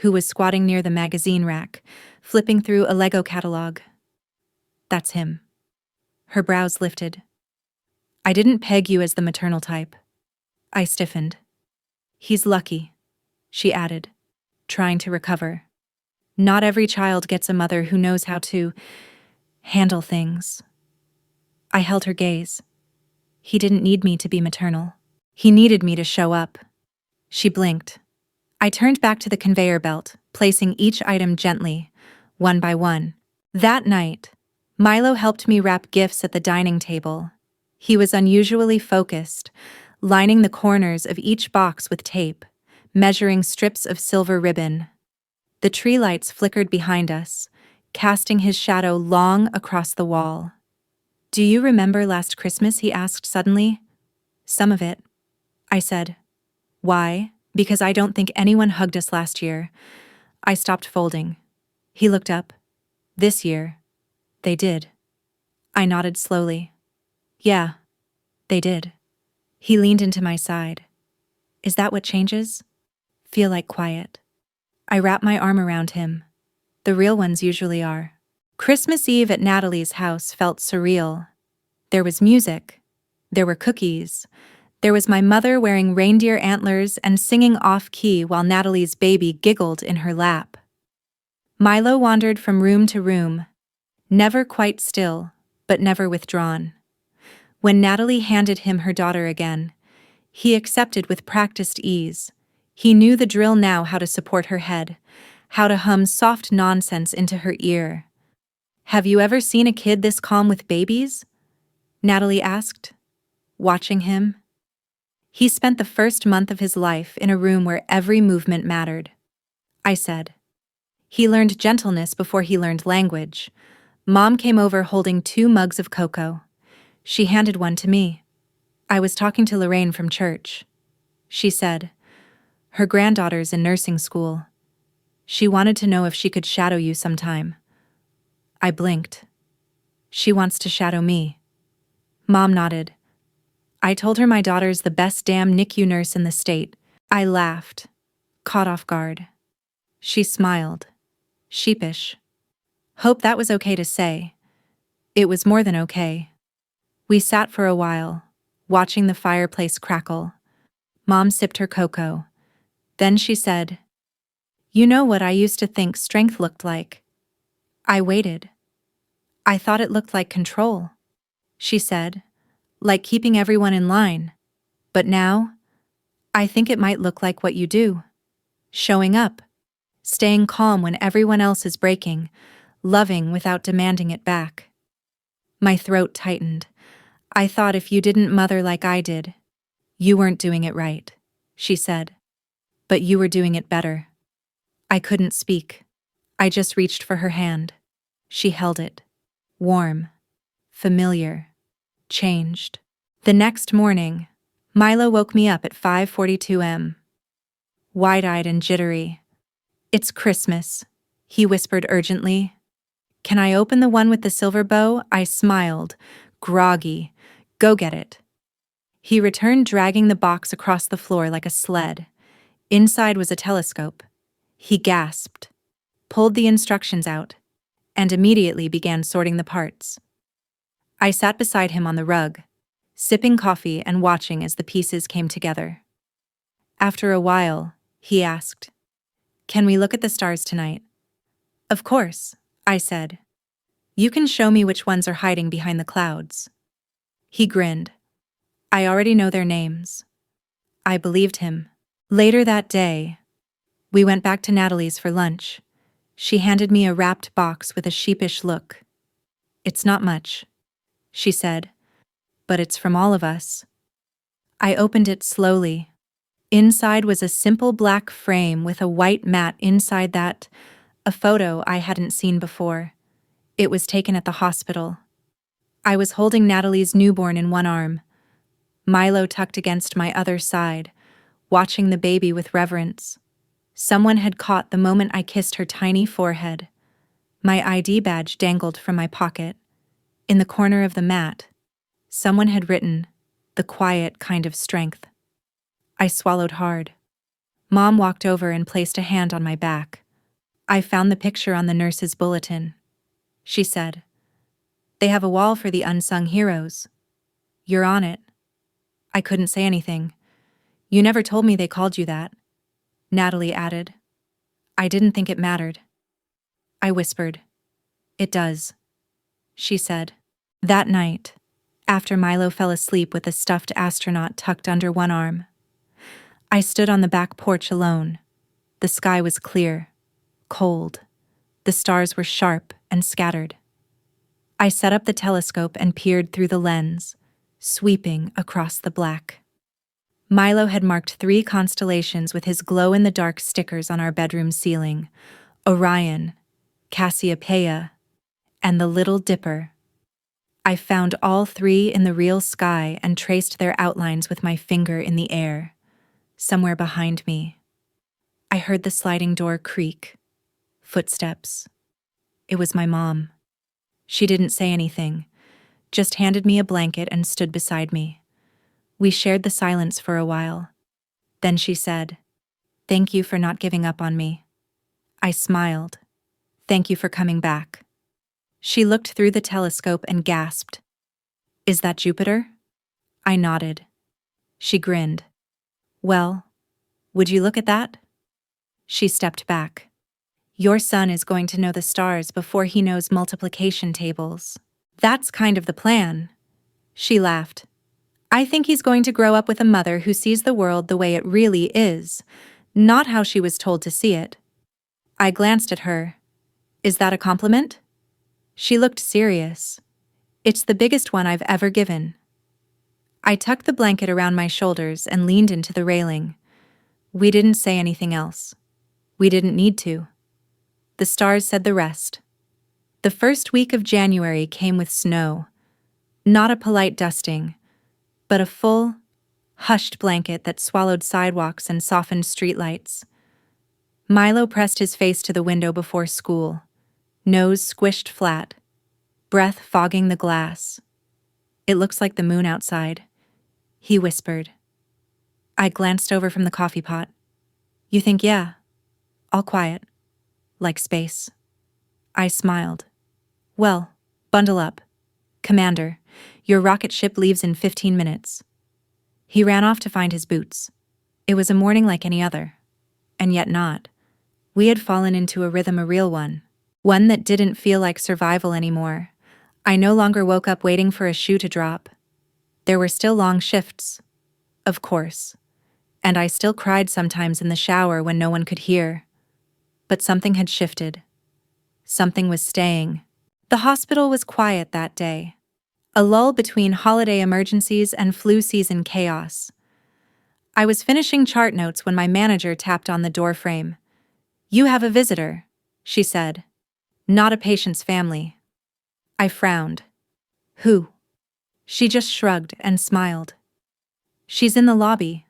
who was squatting near the magazine rack, flipping through a Lego catalog. "That's him." Her brows lifted. "I didn't peg you as the maternal type." I stiffened. "He's lucky," she added, trying to recover. "Not every child gets a mother who knows how to handle things." I held her gaze. He didn't need me to be maternal. He needed me to show up. She blinked. I turned back to the conveyor belt, placing each item gently, one by one. That night, Milo helped me wrap gifts at the dining table. He was unusually focused, lining the corners of each box with tape, measuring strips of silver ribbon. The tree lights flickered behind us, casting his shadow long across the wall. "Do you remember last Christmas?" he asked suddenly. "Some of it," I said. "Why?" "Because I don't think anyone hugged us last year." I stopped folding. He looked up. "This year, they did." I nodded slowly. "Yeah, they did." He leaned into my side. "Is that what changes?" "Feel like quiet." I wrapped my arm around him. "The real ones usually are." Christmas Eve at Natalie's house felt surreal. There was music. There were cookies. There was my mother wearing reindeer antlers and singing off-key while Natalie's baby giggled in her lap. Milo wandered from room to room, never quite still, but never withdrawn. When Natalie handed him her daughter again, he accepted with practiced ease. He knew the drill now: how to support her head, how to hum soft nonsense into her ear. "Have you ever seen a kid this calm with babies?" Natalie asked, watching him. He spent the first month of his life in a room where every movement mattered. I said. He learned gentleness before he learned language. Mom came over holding 2 mugs of cocoa. She handed one to me. "I was talking to Lorraine from church," she said. "Her granddaughter's in nursing school. She wanted to know if she could shadow you sometime." I blinked. "She wants to shadow me." Mom nodded. "I told her my daughter's the best damn NICU nurse in the state." I laughed, caught off guard. She smiled, sheepish. Hope that was okay to say. It was more than okay. We sat for a while, watching the fireplace crackle. Mom sipped her cocoa. Then she said, "You know what I used to think strength looked like?" I waited. "I thought it looked like control," she said, "like keeping everyone in line. But now, I think it might look like what you do. Showing up, staying calm when everyone else is breaking, loving without demanding it back." My throat tightened. "I thought if you didn't mother like I did, you weren't doing it right," she said. "But you were doing it better." I couldn't speak. I just reached for her hand. She held it. Warm. Familiar. Changed. The next morning, Milo woke me up at 5:42 am. Wide-eyed and jittery. "It's Christmas," he whispered urgently. "Can I open the one with the silver bow?" I smiled, groggy. "Go get it." He returned, dragging the box across the floor like a sled. Inside was a telescope. He gasped, pulled the instructions out, and immediately began sorting the parts. I sat beside him on the rug, sipping coffee and watching as the pieces came together. After a while, he asked, "Can we look at the stars tonight?" "Of course," I said. "You can show me which ones are hiding behind the clouds." He grinned. "I already know their names." I believed him. Later that day, we went back to Natalie's for lunch. She handed me a wrapped box with a sheepish look. "It's not much," she said, "but it's from all of us." I opened it slowly. Inside was a simple black frame with a white mat inside that, a photo I hadn't seen before. It was taken at the hospital. I was holding Natalie's newborn in one arm, Milo tucked against my other side, watching the baby with reverence. Someone had caught the moment I kissed her tiny forehead. My ID badge dangled from my pocket. In the corner of the mat, someone had written, "The quiet kind of strength." I swallowed hard. Mom walked over and placed a hand on my back. "I found the picture on the nurse's bulletin," she said. "They have a wall for the unsung heroes. You're on it." I couldn't say anything. "You never told me they called you that," Natalie added. "I didn't think it mattered." I whispered. "It does," she said. That night, after Milo fell asleep with a stuffed astronaut tucked under one arm, I stood on the back porch alone. The sky was clear, cold. The stars were sharp and scattered. I set up the telescope and peered through the lens, sweeping across the black. Milo had marked 3 constellations with his glow-in-the-dark stickers on our bedroom ceiling: Orion, Cassiopeia, and the Little Dipper. I found all 3 in the real sky and traced their outlines with my finger in the air, somewhere behind me. I heard the sliding door creak. Footsteps. It was my mom. She didn't say anything, just handed me a blanket and stood beside me. We shared the silence for a while. Then she said, "Thank you for not giving up on me." I smiled. "Thank you for coming back." She looked through the telescope and gasped, "Is that Jupiter?" I nodded. She grinned. "Well, would you look at that?" She stepped back. "Your son is going to know the stars before he knows multiplication tables." "That's kind of the plan." She laughed. "I think he's going to grow up with a mother who sees the world the way it really is, not how she was told to see it." I glanced at her. "Is that a compliment?" She looked serious. "It's the biggest one I've ever given." I tucked the blanket around my shoulders and leaned into the railing. We didn't say anything else. We didn't need to. The stars said the rest. The first week of January came with snow. Not a polite dusting, but a full, hushed blanket that swallowed sidewalks and softened streetlights. Milo pressed his face to the window before school, nose squished flat, breath fogging the glass. "It looks like the moon outside," he whispered. I glanced over from the coffee pot. "You think, yeah? All quiet. Like space." I smiled. "Well, bundle up. Commander, your rocket ship leaves in 15 minutes. He ran off to find his boots. It was a morning like any other. And yet not. We had fallen into a rhythm, a real one. One that didn't feel like survival anymore. I no longer woke up waiting for a shoe to drop. There were still long shifts, of course. And I still cried sometimes in the shower when no one could hear. But something had shifted. Something was staying. The hospital was quiet that day. A lull between holiday emergencies and flu season chaos. I was finishing chart notes when my manager tapped on the doorframe. You have a visitor, she said. Not a patient's family. I frowned. Who? She just shrugged and smiled. She's in the lobby.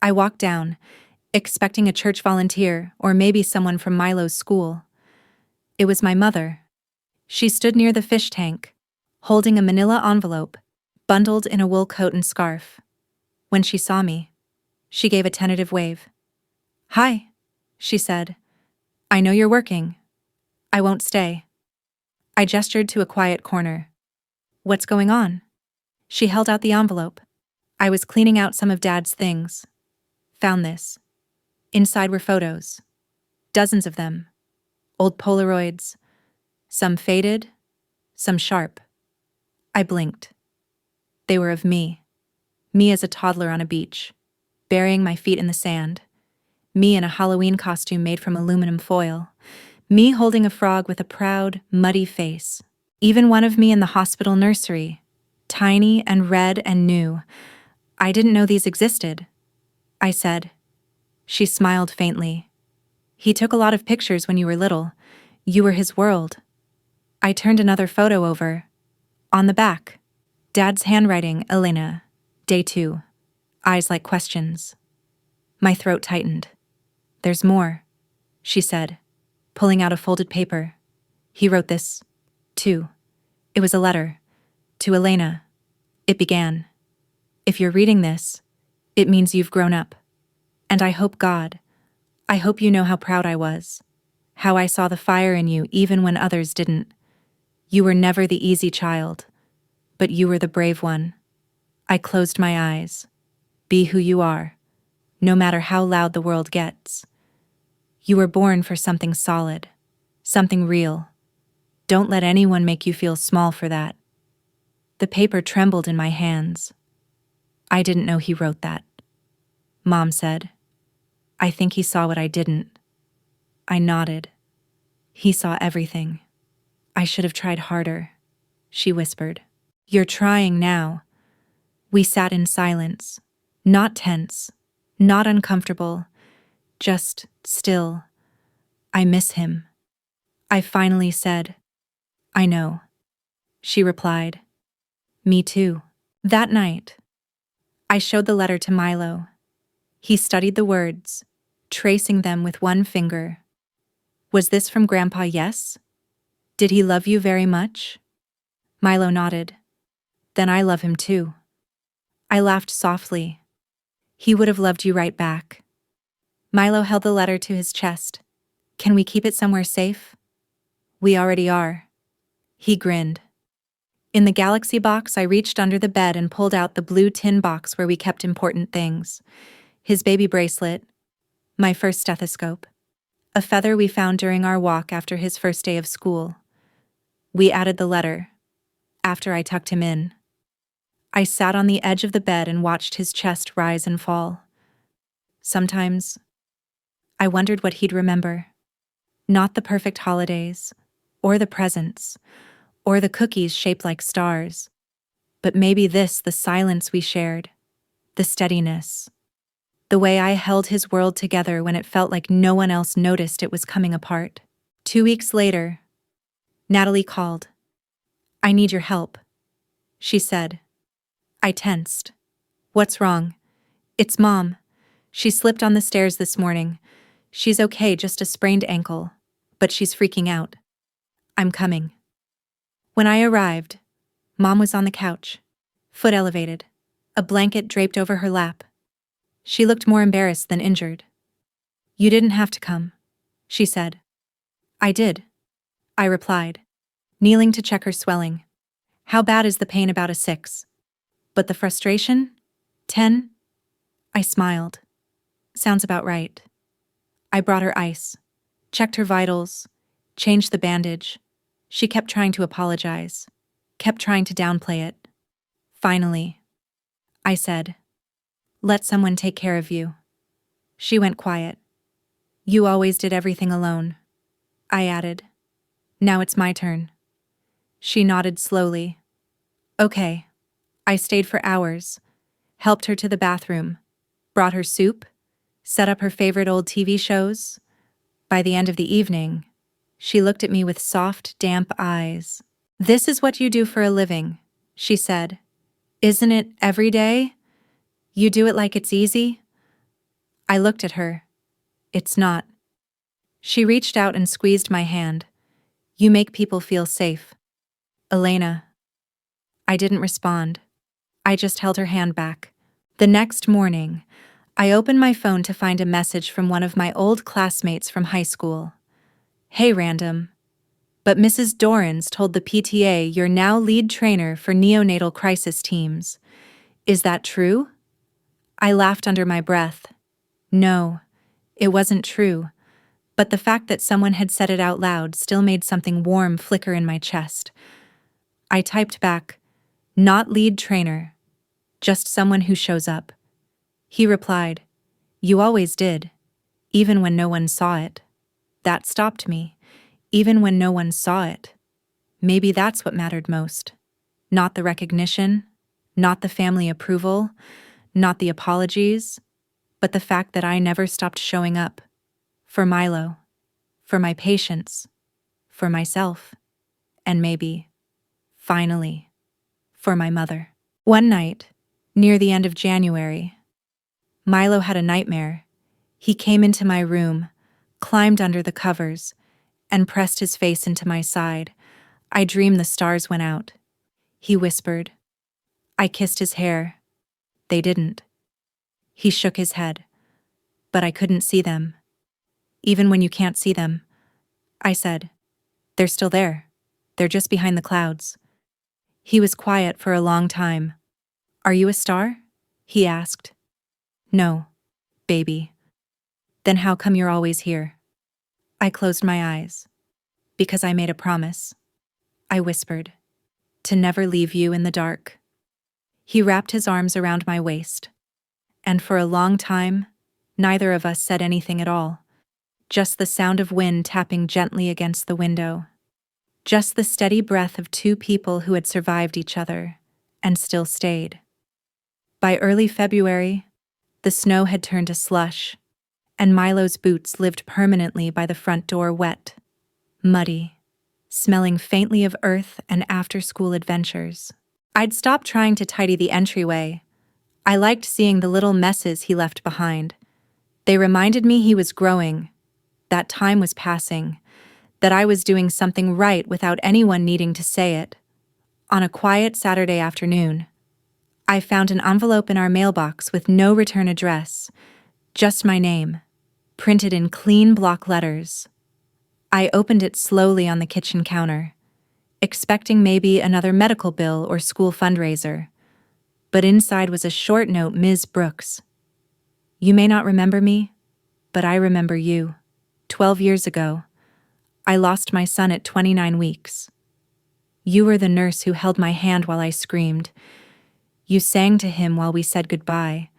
I walked down, expecting a church volunteer or maybe someone from Milo's school. It was my mother. She stood near the fish tank, holding a manila envelope, bundled in a wool coat and scarf. When she saw me, she gave a tentative wave. Hi, she said. I know you're working. I won't stay. I gestured to a quiet corner. What's going on? She held out the envelope. I was cleaning out some of Dad's things. Found this. Inside were photos. Dozens of them. Old Polaroids. Some faded, some sharp. I blinked. They were of me. Me as a toddler on a beach, burying my feet in the sand. Me in a Halloween costume made from aluminum foil. Me holding a frog with a proud, muddy face. Even one of me in the hospital nursery. Tiny and red and new. I didn't know these existed, I said. She smiled faintly. He took a lot of pictures when you were little. You were his world. I turned another photo over. On the back, Dad's handwriting, Elena. Day 2. Eyes like questions. My throat tightened. There's more, she said, pulling out a folded paper. He wrote this, too. It was a letter. To Elena. It began. If you're reading this, it means you've grown up. And I hope you know how proud I was. How I saw the fire in you even when others didn't. You were never the easy child, but you were the brave one. I closed my eyes. Be who you are, no matter how loud the world gets. You were born for something solid, something real. Don't let anyone make you feel small for that. The paper trembled in my hands. I didn't know he wrote that. Mom said. I think he saw what I didn't. I nodded. He saw everything. I should have tried harder, she whispered. You're trying now. We sat in silence, not tense, not uncomfortable, just still. I miss him. I finally said, I know. She replied, me too. That night, I showed the letter to Milo. He studied the words, tracing them with one finger. Was this from Grandpa, yes? Did he love you very much? Milo nodded. Then I love him too. I laughed softly. He would have loved you right back. Milo held the letter to his chest. Can we keep it somewhere safe? We already are. He grinned. In the galaxy box, I reached under the bed and pulled out the blue tin box where we kept important things. His baby bracelet, my first stethoscope, a feather we found during our walk after his first day of school. We added the letter, after I tucked him in. I sat on the edge of the bed and watched his chest rise and fall. Sometimes, I wondered what he'd remember. Not the perfect holidays, or the presents, or the cookies shaped like stars, but maybe this, the silence we shared, the steadiness, the way I held his world together when it felt like no one else noticed it was coming apart. 2 weeks later, Natalie called. I need your help, she said. I tensed. What's wrong? It's Mom. She slipped on the stairs this morning. She's okay, just a sprained ankle, but she's freaking out. I'm coming. When I arrived, Mom was on the couch, foot elevated, a blanket draped over her lap. She looked more embarrassed than injured. You didn't have to come, she said. I did, I replied, kneeling to check her swelling. How bad is the pain? About a 6. But the frustration? 10? I smiled. Sounds about right. I brought her ice, checked her vitals, changed the bandage. She kept trying to apologize, kept trying to downplay it. Finally, I said, let someone take care of you. She went quiet. You always did everything alone, I added. Now it's my turn. She nodded slowly. Okay. I stayed for hours, helped her to the bathroom, brought her soup, set up her favorite old TV shows. By the end of the evening, she looked at me with soft, damp eyes. "This is what you do for a living," she said. "Isn't it every day? You do it like it's easy?" I looked at her. "It's not." She reached out and squeezed my hand. "You make people feel safe." "Elena." I didn't respond. I just held her hand back. The next morning, I opened my phone to find a message from one of my old classmates from high school. "Hey, random. But Mrs. Dorans told the PTA you're now lead trainer for neonatal crisis teams. Is that true?" I laughed under my breath. No, it wasn't true. But the fact that someone had said it out loud still made something warm flicker in my chest. I typed back, "Not lead trainer, just someone who shows up." He replied, "You always did, even when no one saw it." That stopped me, even when no one saw it. Maybe that's what mattered most. Not the recognition, not the family approval, not the apologies, but the fact that I never stopped showing up. For Milo, for my patients, for myself, and maybe, finally, for my mother. One night, near the end of January, Milo had a nightmare. He came into my room, climbed under the covers, and pressed his face into my side. I dreamed the stars went out. He whispered. I kissed his hair. They didn't. He shook his head. But I couldn't see them. Even when you can't see them. I said, "They're still there. They're just behind the clouds." He was quiet for a long time. "Are you a star?" he asked. "No, baby." "Then how come you're always here?" I closed my eyes. "Because I made a promise," I whispered, "to never leave you in the dark." He wrapped his arms around my waist. And for a long time, neither of us said anything at all. Just the sound of wind tapping gently against the window. Just the steady breath of two people who had survived each other and still stayed. By early February, the snow had turned to slush, and Milo's boots lived permanently by the front door wet, muddy, smelling faintly of earth and after-school adventures. I'd stopped trying to tidy the entryway. I liked seeing the little messes he left behind. They reminded me he was growing, that time was passing, that I was doing something right without anyone needing to say it. On a quiet Saturday afternoon, I found an envelope in our mailbox with no return address, just my name, printed in clean block letters. I opened it slowly on the kitchen counter, expecting maybe another medical bill or school fundraiser. But inside was a short note, "Ms. Brooks. You may not remember me, but I remember you. 12 years ago, I lost my son at 29 weeks. You were the nurse who held my hand while I screamed. You sang to him while we said goodbye.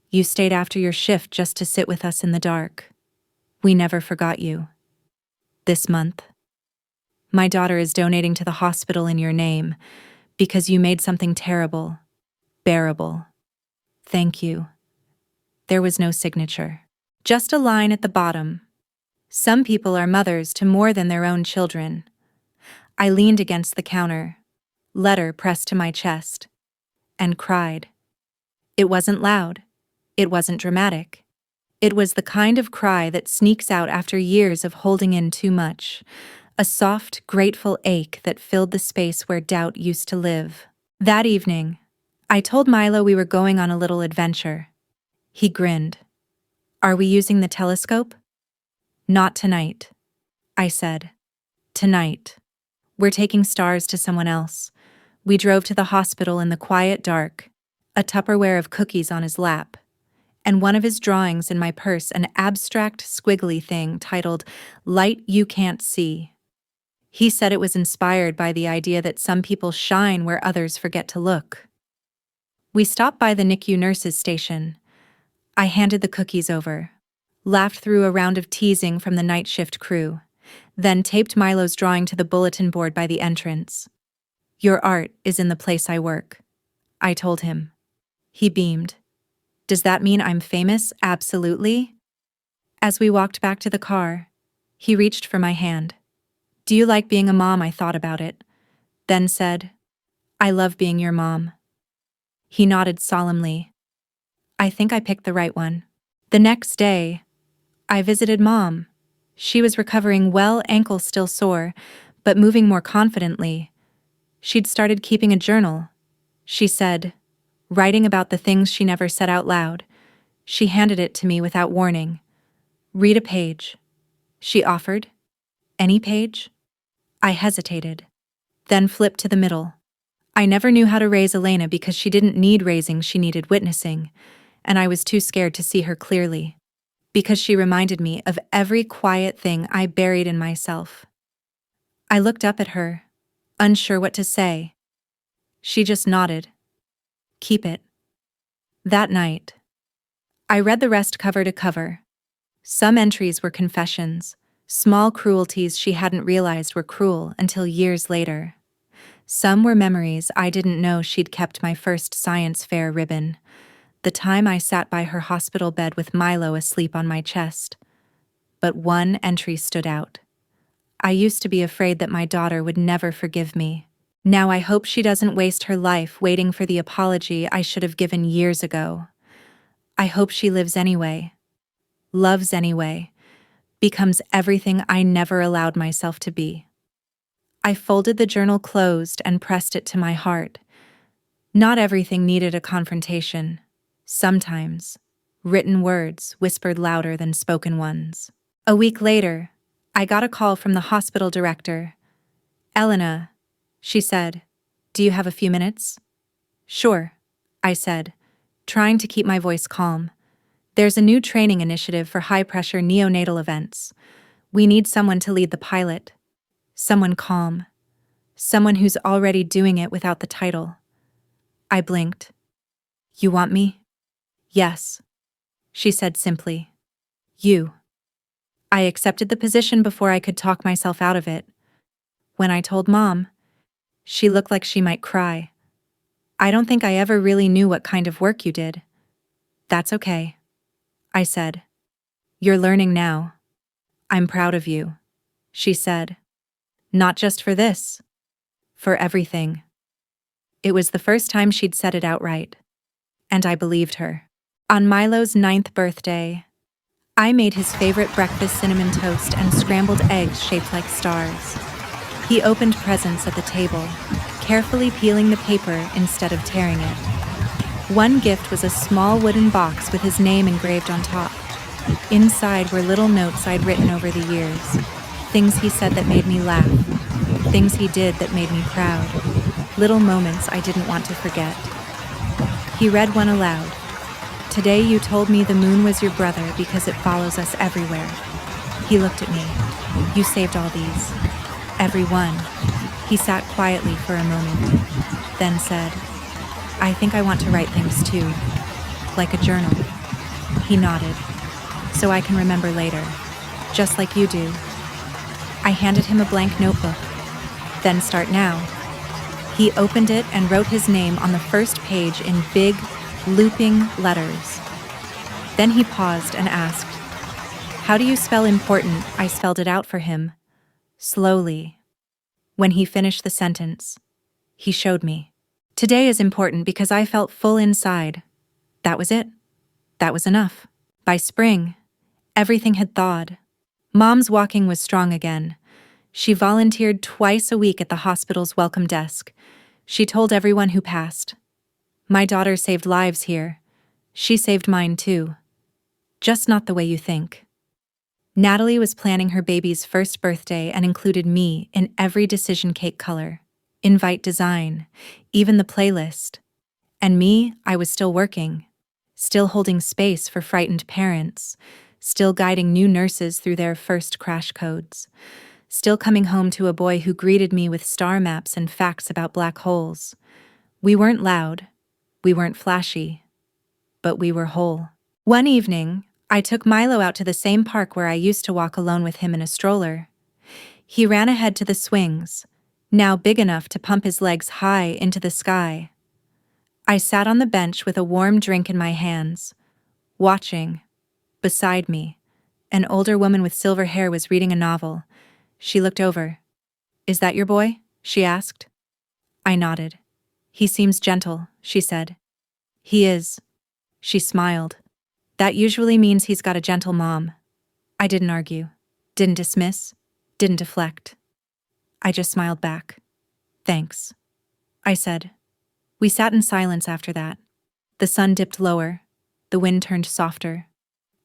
You stayed after your shift just to sit with us in the dark. We never forgot you. This month, my daughter is donating to the hospital in your name because you made something terrible bearable. Thank you." There was no signature. Just a line at the bottom. Some people are mothers to more than their own children. I leaned against the counter, letter pressed to my chest, and cried. It wasn't loud. It wasn't dramatic. It was the kind of cry that sneaks out after years of holding in too much, a soft, grateful ache that filled the space where doubt used to live. That evening, I told Milo we were going on a little adventure. He grinned. "Are we using the telescope?" "Not tonight," I said. "Tonight, we're taking stars to someone else." We drove to the hospital in the quiet dark, a Tupperware of cookies on his lap, and one of his drawings in my purse, an abstract, squiggly thing titled "Light You Can't See." He said it was inspired by the idea that some people shine where others forget to look. We stopped by the NICU nurses' station. I handed the cookies over, laughed through a round of teasing from the night shift crew, then taped Milo's drawing to the bulletin board by the entrance. "Your art is in the place I work," I told him. He beamed. "Does that mean I'm famous?" "Absolutely." As we walked back to the car, he reached for my hand. "Do you like being a mom?" I thought about it, then said, "I love being your mom." He nodded solemnly. "I think I picked the right one." The next day, I visited Mom. She was recovering well, ankle still sore, but moving more confidently. She'd started keeping a journal, she said, writing about the things she never said out loud. She handed it to me without warning. "Read a page," she offered. "Any page?" I hesitated, then flipped to the middle. I never knew how to raise Elena because she didn't need raising, she needed witnessing, and I was too scared to see her clearly, because she reminded me of every quiet thing I buried in myself. I looked up at her, unsure what to say. She just nodded. "Keep it." That night, I read the rest cover to cover. Some entries were confessions, small cruelties she hadn't realized were cruel until years later. Some were memories I didn't know she'd kept: my first science fair ribbon, the time I sat by her hospital bed with Milo asleep on my chest. But one entry stood out. "I used to be afraid that my daughter would never forgive me. Now I hope she doesn't waste her life waiting for the apology I should have given years ago. I hope she lives anyway, loves anyway, becomes everything I never allowed myself to be." I folded the journal closed and pressed it to my heart. Not everything needed a confrontation. Sometimes, written words whispered louder than spoken ones. A week later, I got a call from the hospital director. "Elena," she said, "do you have a few minutes?" "Sure," I said, trying to keep my voice calm. "There's a new training initiative for high-pressure neonatal events. We need someone to lead the pilot. Someone calm. Someone who's already doing it without the title." I blinked. "You want me?" "Yes," she said simply. "You." I accepted the position before I could talk myself out of it. When I told Mom, she looked like she might cry. "I don't think I ever really knew what kind of work you did." "That's okay," I said. "You're learning now. I'm proud of you," she said. "Not just for this. For everything." It was the first time she'd said it outright, and I believed her. On Milo's 9th birthday, I made his favorite breakfast: cinnamon toast and scrambled eggs shaped like stars. He opened presents at the table, carefully peeling the paper instead of tearing it. One gift was a small wooden box with his name engraved on top. Inside were little notes I'd written over the years, things he said that made me laugh, things he did that made me proud, little moments I didn't want to forget. He read one aloud. "Today you told me the moon was your brother because it follows us everywhere." He looked at me. "You saved all these." "Every one." He sat quietly for a moment, then said, "I think I want to write things too, like a journal." He nodded. "So I can remember later, just like you do." I handed him a blank notebook. "Then start now." He opened it and wrote his name on the first page in big, looping letters. Then he paused and asked, "How do you spell important?" I spelled it out for him, slowly. When he finished the sentence, he showed me. "Today is important because I felt full inside." That was it. That was enough. By spring, everything had thawed. Mom's walking was strong again. She volunteered twice a week at the hospital's welcome desk. She told everyone who passed, "My daughter saved lives here. She saved mine too. Just not the way you think." Natalie was planning her baby's first birthday and included me in every decision: cake color, invite design, even the playlist. And me, I was still working, still holding space for frightened parents, still guiding new nurses through their first crash codes, still coming home to a boy who greeted me with star maps and facts about black holes. We weren't loud, we weren't flashy, but we were whole. One evening, I took Milo out to the same park where I used to walk alone with him in a stroller. He ran ahead to the swings, now big enough to pump his legs high into the sky. I sat on the bench with a warm drink in my hands, watching, beside me, An older woman with silver hair was reading a novel. She looked over. "Is that your boy?" she asked. I nodded. "He seems gentle," she said. "He is." She smiled. "That usually means he's got a gentle mom." I didn't argue, didn't dismiss, didn't deflect. I just smiled back. "Thanks," I said. We sat in silence after that. The sun dipped lower, the wind turned softer,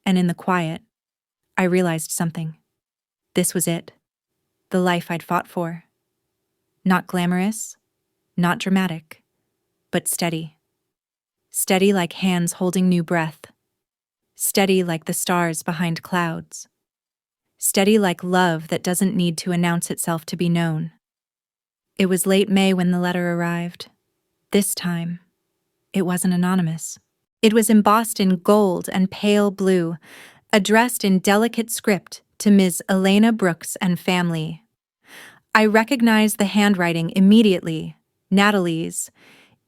and in the quiet, I realized something. This was it. The life I'd fought for. Not glamorous, not dramatic, but steady. Steady like hands holding new breath. Steady like the stars behind clouds. Steady like love that doesn't need to announce itself to be known. It was late May when the letter arrived. This time, it wasn't anonymous. It was embossed in gold and pale blue, addressed in delicate script to Ms. Elena Brooks and family. I recognized the handwriting immediately, Natalie's.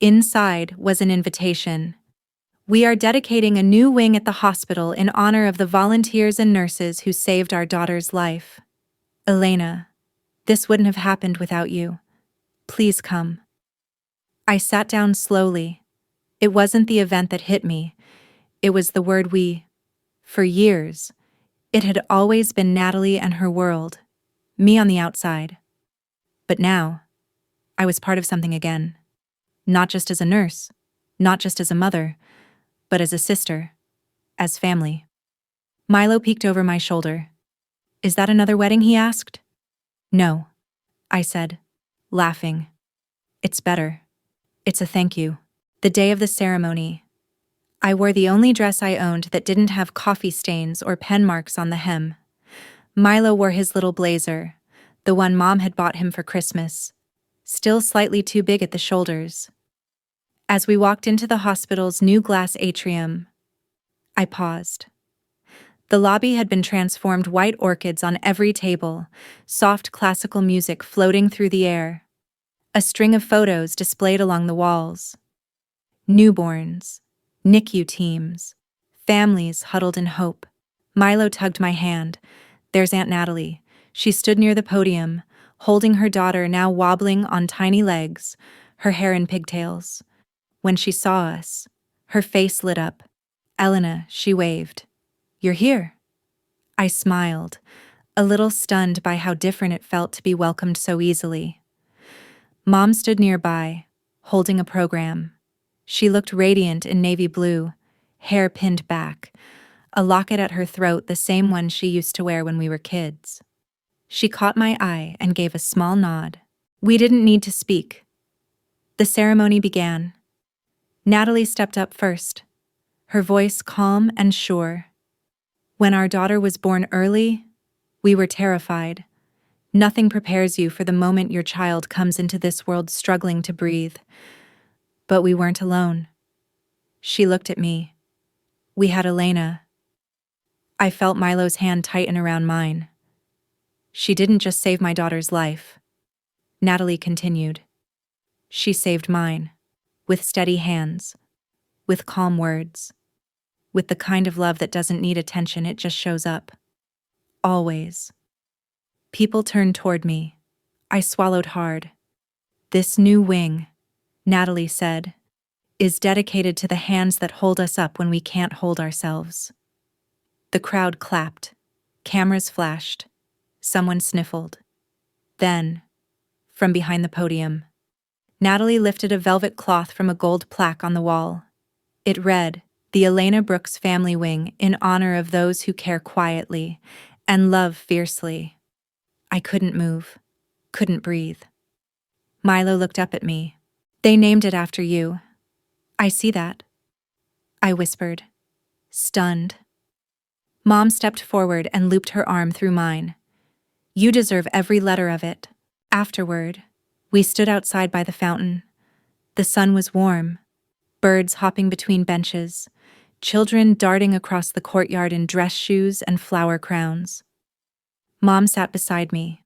Inside was an invitation. "We are dedicating a new wing at the hospital in honor of the volunteers and nurses who saved our daughter's life. Elena, this wouldn't have happened without you. Please come." I sat down slowly. It wasn't the event that hit me. It was the word we. For years, it had always been Natalie and her world, me on the outside. But now, I was part of something again. Not just as a nurse, not just as a mother, but as a sister, as family. Milo peeked over my shoulder. "Is that another wedding?" he asked. "No," I said, laughing. "It's better. It's a thank you." The day of the ceremony, I wore the only dress I owned that didn't have coffee stains or pen marks on the hem. Milo wore his little blazer, the one Mom had bought him for Christmas, still slightly too big at the shoulders. As we walked into the hospital's new glass atrium, I paused. The lobby had been transformed white orchids on every table, soft classical music floating through the air. A string of photos displayed along the walls. Newborns, NICU teams, families huddled in hope. Milo tugged my hand. "There's Aunt Natalie." She stood near the podium, holding her daughter now wobbling on tiny legs, her hair in pigtails. When she saw us, her face lit up. "Elena," she waved. "You're here." I smiled, a little stunned by how different it felt to be welcomed so easily. Mom stood nearby, holding a program. She looked radiant in navy blue, hair pinned back, a locket at her throat the same one she used to wear when we were kids. She caught my eye and gave a small nod. We didn't need to speak. The ceremony began. Natalie stepped up first, her voice calm and sure. "When our daughter was born early, we were terrified. Nothing prepares you for the moment your child comes into this world struggling to breathe. But we weren't alone." She looked at me. "We had Elena." I felt Milo's hand tighten around mine. "She didn't just save my daughter's life," Natalie continued. "She saved mine, with steady hands, with calm words, with the kind of love that doesn't need attention, it just shows up. Always." People turned toward me. I swallowed hard. "This new wing," Natalie said, "is dedicated to the hands that hold us up when we can't hold ourselves." The crowd clapped. Cameras flashed. Someone sniffled. Then, from behind the podium, Natalie lifted a velvet cloth from a gold plaque on the wall. It read, "The Elena Brooks Family Wing in honor of those who care quietly and love fiercely." I couldn't move, couldn't breathe. Milo looked up at me. "They named it after you." "I see that," I whispered, stunned. Mom stepped forward and looped her arm through mine. "You deserve every letter of it." Afterward, we stood outside by the fountain. The sun was warm, birds hopping between benches, children darting across the courtyard in dress shoes and flower crowns. Mom sat beside me,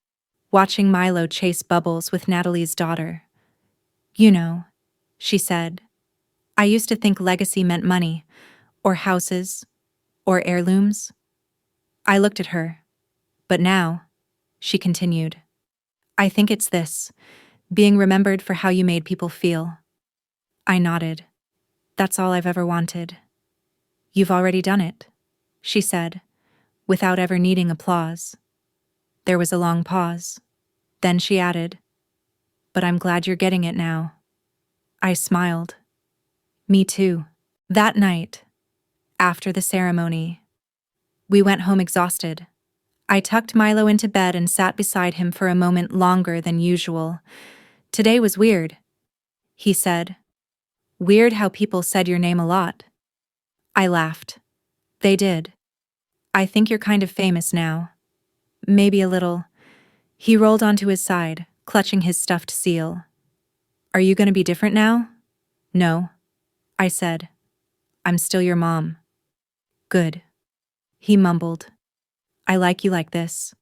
watching Milo chase bubbles with Natalie's daughter. "You know," she said, "I used to think legacy meant money, or houses, or heirlooms. I looked at her. But now, she continued, I think it's this, being remembered for how you made people feel. I nodded. That's all I've ever wanted. You've already done it, she said, without ever needing applause. There was a long pause. Then she added, but I'm glad you're getting it now. I smiled. Me too. That night, after the ceremony, we went home exhausted. I tucked Milo into bed and sat beside him for a moment longer than usual. Today was weird, he said. Weird how people said your name a lot. I laughed. They did. I think you're kind of famous now. Maybe a little. He rolled onto his side, clutching his stuffed seal. Are you going to be different now? No, I said. I'm still your mom. Good. He mumbled. I like you like this.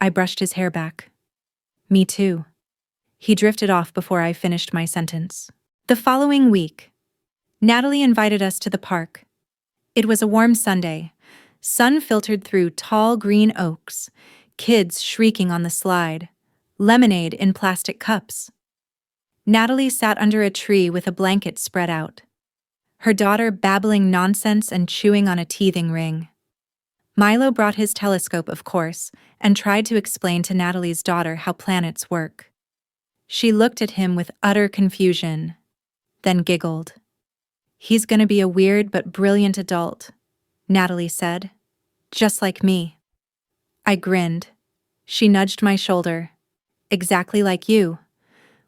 I brushed his hair back. Me too. He drifted off before I finished my sentence. The following week, Natalie invited us to the park. It was a warm Sunday. Sun filtered through tall green oaks, kids shrieking on the slide, lemonade in plastic cups. Natalie sat under a tree with a blanket spread out, her daughter babbling nonsense and chewing on a teething ring. Milo brought his telescope, of course, and tried to explain to Natalie's daughter how planets work. She looked at him with utter confusion, then giggled. He's gonna be a weird but brilliant adult, Natalie said. Just like me. I grinned. She nudged my shoulder. Exactly like you.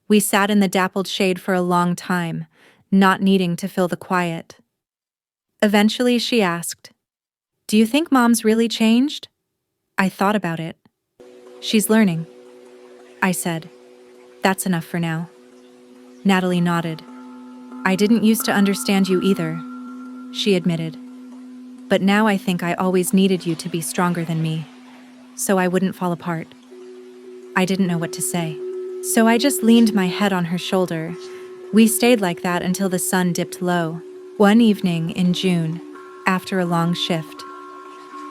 We sat in the dappled shade for a long time, not needing to fill the quiet. Eventually she asked, Do you think Mom's really changed? I thought about it. She's learning, I said. That's enough for now. Natalie nodded. I didn't used to understand you either, she admitted. But now I think I always needed you to be stronger than me, so I wouldn't fall apart. I didn't know what to say, so I just leaned my head on her shoulder. We stayed like that until the sun dipped low. One evening in June, after a long shift,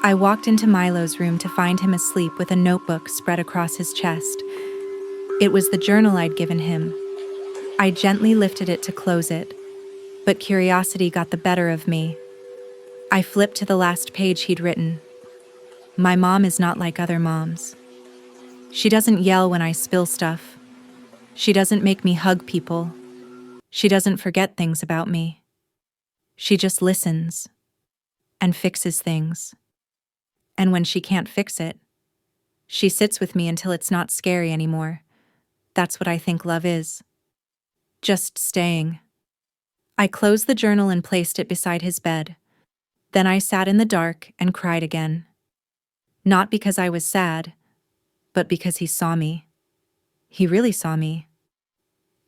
I walked into Milo's room to find him asleep with a notebook spread across his chest. It was the journal I'd given him. I gently lifted it to close it, but curiosity got the better of me. I flipped to the last page he'd written. My mom is not like other moms. She doesn't yell when I spill stuff. She doesn't make me hug people. She doesn't forget things about me. She just listens and fixes things. And when she can't fix it, she sits with me until it's not scary anymore. That's what I think love is. Just staying. I closed the journal and placed it beside his bed. Then I sat in the dark and cried again. Not because I was sad, but because he saw me. He really saw me.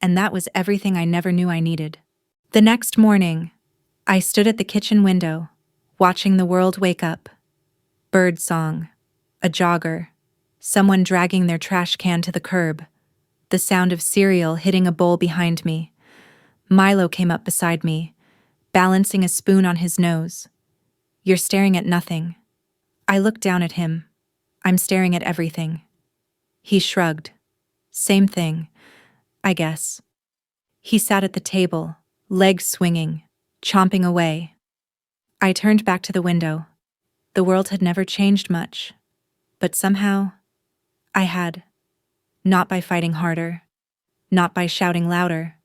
And that was everything I never knew I needed. The next morning, I stood at the kitchen window, watching the world wake up. Bird song, a jogger, someone dragging their trash can to the curb, the sound of cereal hitting a bowl behind me. Milo came up beside me, balancing a spoon on his nose. You're staring at nothing. I looked down at him. I'm staring at everything. He shrugged. Same thing, I guess. He sat at the table, legs swinging, chomping away. I turned back to the window. The world had never changed much, but somehow, I had. Not by fighting harder, not by shouting louder,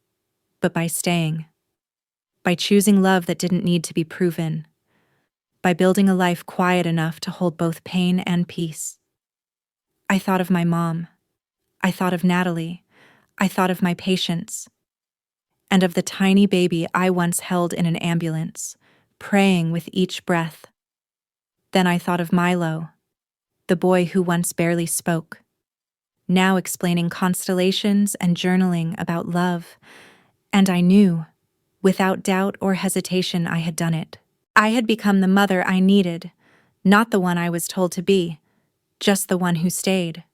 but by staying. By choosing love that didn't need to be proven. By building a life quiet enough to hold both pain and peace. I thought of my mom. I thought of Natalie. I thought of my patients. And of the tiny baby I once held in an ambulance, praying with each breath. Then I thought of Milo, the boy who once barely spoke, now explaining constellations and journaling about love, and I knew, without doubt or hesitation, I had done it. I had become the mother I needed, not the one I was told to be, just the one who stayed.